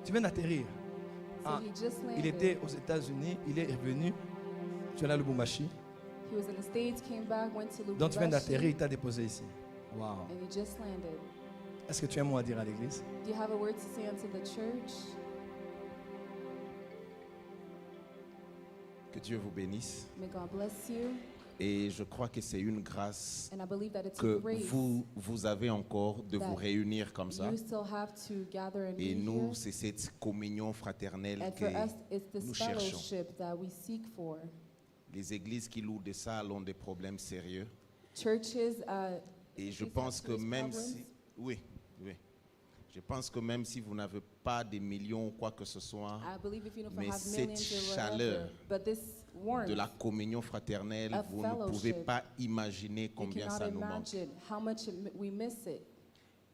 Tu viens d'atterrir. So Ah, he just il landed. était aux États-Unis, il est revenu. Tu es là à Lubumbashi. He was in the States, came back, went to Donc tu viens Lubumbashi, d'atterrir, il t'a déposé ici. Wow. and he just landed. Est-ce que tu as un mot à dire à l'église? Do you have a word to say unto the church? Que Dieu vous bénisse. May God bless you. Et je crois que c'est une grâce And I believe that it's a que grace vous avez encore de vous that réunir comme ça. you still have to gather and Et be nous, here. c'est cette communion fraternelle And que for us, it's this nous cherchons. fellowship that we seek for. Les églises qui louent des salles ont des problèmes sérieux. Churches, Et je These pense que serious même problems. si... Oui, oui. Je pense que même si vous n'avez pas des millions ou quoi que ce soit, I believe if you don't mais have cette millions or chaleur whatever, but this warmth, de la communion fraternelle, of vous ne pouvez fellowship, pas imaginer you combien cannot ça nous manque. imagine how much we miss it.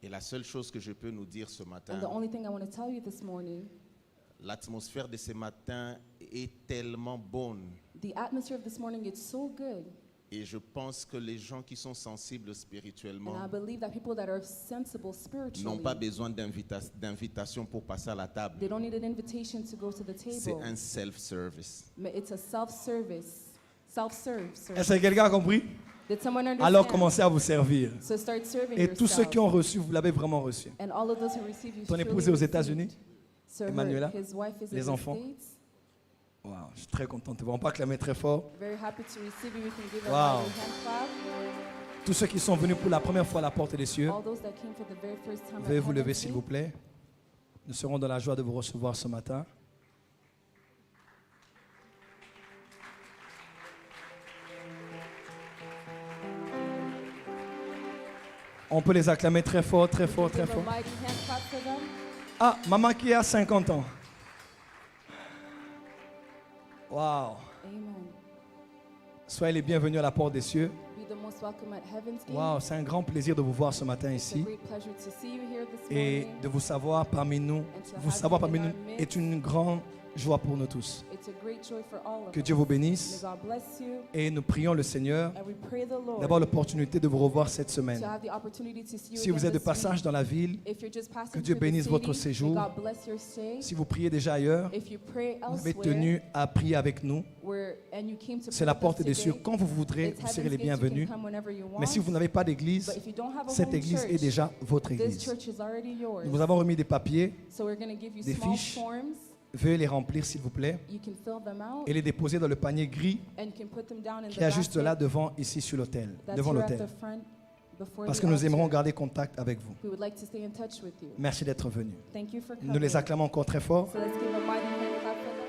Et la seule chose que je peux nous dire ce And matin, the only thing I want to tell you this morning, l'atmosphère de ce matin est tellement bonne the atmosphere of this morning, it's so good Et je pense que les gens qui sont sensibles spirituellement And I believe that people that are sensible spiritually, n'ont pas besoin d'invitation pour passer à la table. they don't need an invitation to go to the C'est table. un self-service. But it's a self-serve Est-ce service. que quelqu'un a compris? Did someone understand? Alors commencez à vous servir. So start serving Et tous ceux yourself. qui ont reçu, vous l'avez vraiment reçu. And all of those who receive you Ton surely épouse est aux received. États-Unis? So Emmanuela? his wife is Les in enfants? the States. Wow, je suis très content de te voir. On peut acclamer très fort. Very happy to receive you. We can give Wow. a mighty hand clap. Tous ceux qui sont venus pour la première fois à la porte des cieux, All those that came for the very first time at veuillez vous lever Heaven's s'il Gate. vous plaît. Nous serons dans la joie de vous recevoir ce matin. On peut les acclamer très fort, très fort, très Give a fort. mighty hand clap for them. Ah, maman qui a 50 ans. Wow. Amen. Soyez les bienvenus à la porte des cieux. Be the most welcome at Heaven's Gate. Wow, c'est un grand plaisir de vous voir ce matin It's a ici. great pleasure to see you here this Et morning. de vous savoir parmi nous. Vous savoir parmi nous est une grande joie pour nous tous. It's a great joy for all of Que us. Dieu vous May bénisse. God bless you. Et nous prions le Seigneur And we pray the Lord d'avoir l'opportunité de vous revoir cette semaine. to have the opportunity to see you Si vous again êtes de this passage week. dans la ville, If you're just passing que Dieu through the bénisse city, votre séjour. may God bless your stay. si vous priez déjà ailleurs, If you pray vous avez elsewhere, tenu à prier avec nous. and you came to C'est pray la with us porte des cieux. today, Quand vous voudrez, it's vous serez Heaven's les Gate, you can bienvenus. come whenever you want. Mais si vous n'avez pas d'église, But if you don't have a cette home église church, est déjà votre this église. church is already yours. Nous vous avons remis des papiers. So we're going to give you des small fiches. forms. Veuillez les remplir, s'il vous plaît, You can fill them out et les déposer dans le panier gris and you can put them down in qui the est juste là basket devant, ici sur l'autel, that's devant here at l'autel. the front before Parce the que nous altar. aimerons garder contact avec vous. We would like to stay in touch with you. Merci d'être venus. Thank you for coming. Nous les acclamons encore très fort. So let's give a mighty hand clap for them.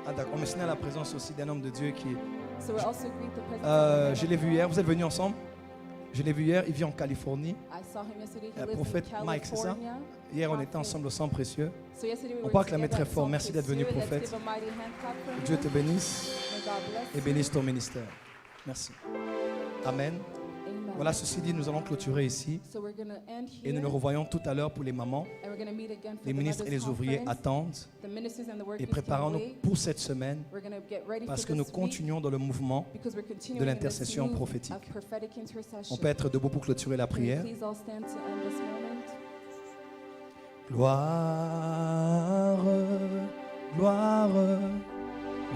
Ah d'accord, on me signale la présence aussi d'un homme de Dieu qui... So we're also greet the presence of je l'ai vu hier, vous êtes venus ensemble. Je l'ai vu hier, il vit en Californie. I saw him yesterday. He lives Prophète in Mike, c'est ça? California. Hier, on était ensemble au sang précieux. So yesterday we On were peut acclamer together très at fort. Psalm Merci d'être venu, 52. Let's prophète. give a mighty hand clap for him. Dieu te bénisse May God bless et you. bénisse ton ministère. Merci. Amen. Amen. Voilà, ceci dit, nous allons clôturer ici. So we're going to end Et nous here. nous revoyons tout à l'heure pour les mamans. And we're going to meet again for Les the ministres et mothers' les ouvriers conference. attendent. The ministers and the Et workers can préparons-nous wait. pour cette semaine We're going to get ready parce for que nous this week continuons dans le mouvement. because we're continuing de in l'intercession this move prophétique. of prophetic intercession. On peut être debout pour clôturer la Can we prière. please all stand to end this moment? Gloire, gloire,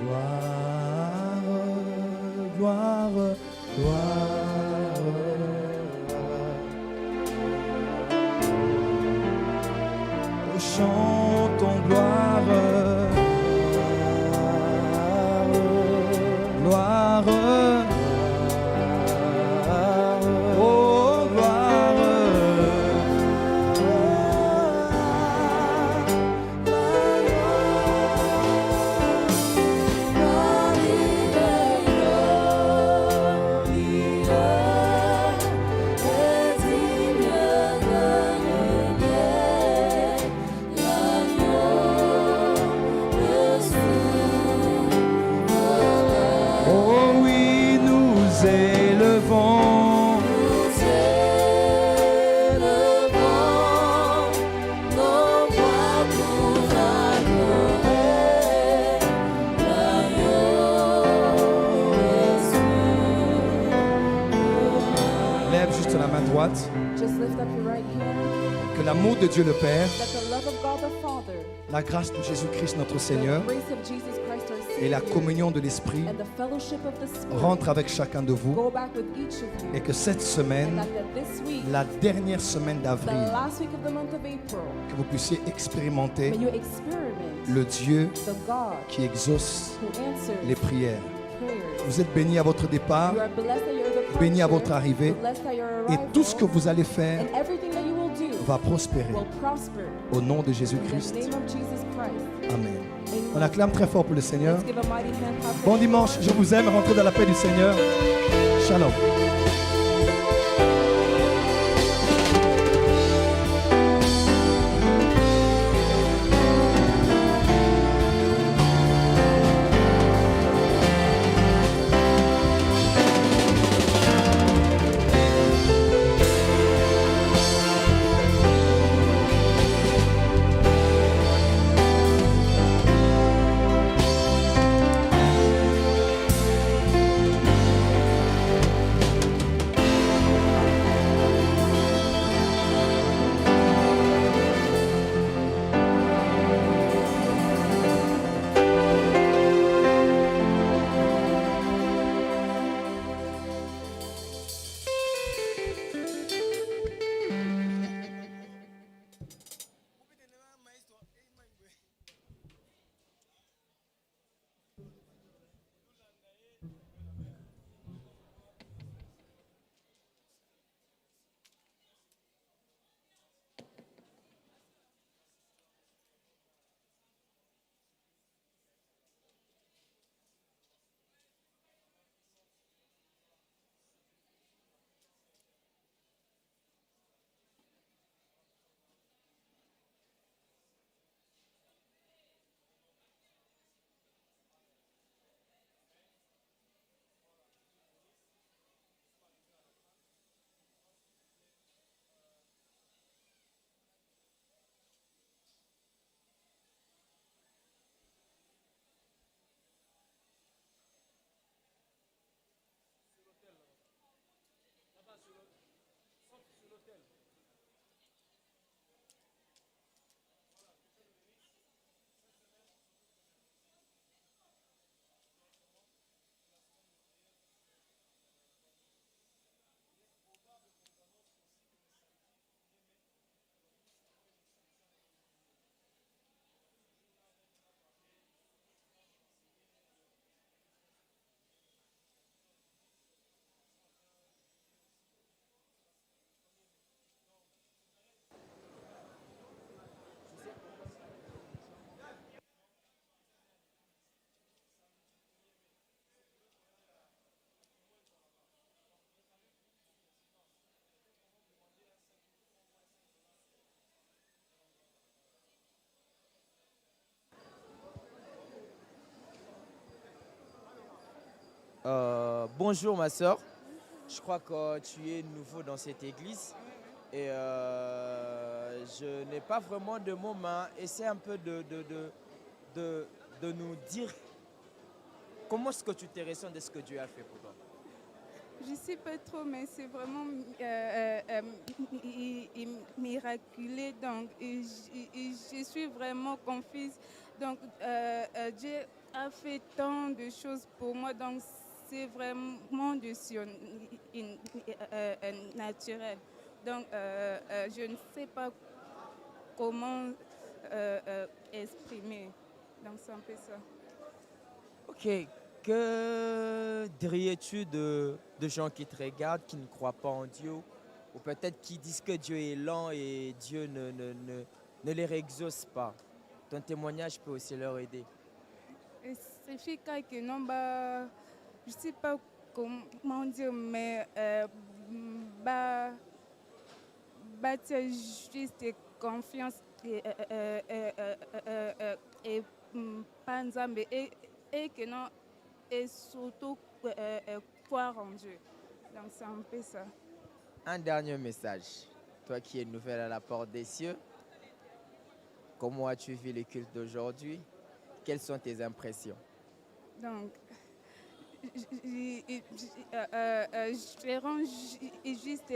gloire, gloire, gloire. Oh, chantons gloire, gloire, oh gloire. Oh oui, nous élevons, nos voix pour adorer lève juste la main droite, Just lift up your right hand. que l'amour de Dieu le Père, That the love of God the Father, la grâce de Jésus-Christ notre the Seigneur grace of Jesus Christ our et la Savior, communion de l'Esprit and the fellowship of the Spirit rentrent avec chacun de vous go back with each of you. et que cette And semaine, that this week, la dernière semaine the d'avril, last week of the month of April, que vous puissiez expérimenter may you experiment le Dieu the God qui exauce who answers les prières. prayers. Vous êtes bénis à votre départ, You are blessed that you're the bénis à votre departure, arrivée, blessed at your et arrival, tout ce que vous allez faire and everything that you will do va prospérer. will prosper. Au nom de In Jésus-Christ. the name of Jesus Christ. Amen. On Amen. acclame très fort pour le Seigneur. Let's give a mighty hand clap for Bon the dimanche, Lord. je vous aime, rentrez dans la paix du Seigneur. Shalom. Bonjour ma soeur, je crois que tu es nouveau dans cette église et je n'ai pas vraiment de mots, mais essaie un peu de nous dire comment est-ce que tu te ressens de ce que Dieu a fait pour toi. Je ne sais pas trop, mais c'est vraiment miraculeux. Donc, je suis vraiment confuse. Donc, Dieu a fait tant de choses pour moi. Donc, c'est vraiment du naturel. Donc, je ne sais pas comment exprimer. Donc, c'est un peu ça. Ok. Que dirais-tu de gens qui te regardent, qui ne croient pas en Dieu, ou peut-être qui disent que Dieu est lent et Dieu ne les exauce pas? Ton témoignage peut aussi leur aider. C'est efficace que non, je ne sais pas comment dire, mais tu as juste confiance et pas ensemble et que non. Et surtout croire en Dieu. Donc c'est un peu ça. Un dernier message. Toi qui es nouvelle à la porte des cieux, comment as-tu vu le culte d'aujourd'hui? Quelles sont tes impressions? Donc, je rends juste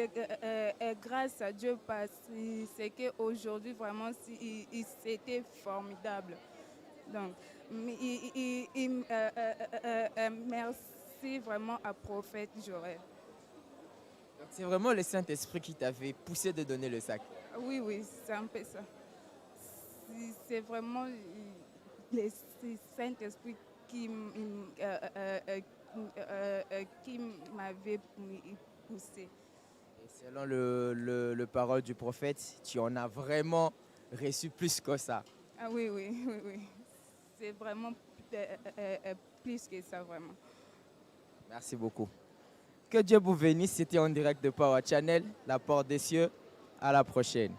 grâce à Dieu parce que aujourd'hui vraiment c'était formidable. Donc, merci vraiment à Prophète Joël. C'est vraiment le Saint-Esprit qui t'avait poussé de donner le sac. Oui, c'est un peu ça. C'est vraiment le Saint-Esprit qui m'avait poussé. Et selon le parole du prophète, tu en as vraiment reçu plus que ça. Ah oui. C'est vraiment plus que ça, vraiment. Merci beaucoup. Que Dieu vous bénisse. C'était en direct de Power Channel, la porte des cieux. À la prochaine.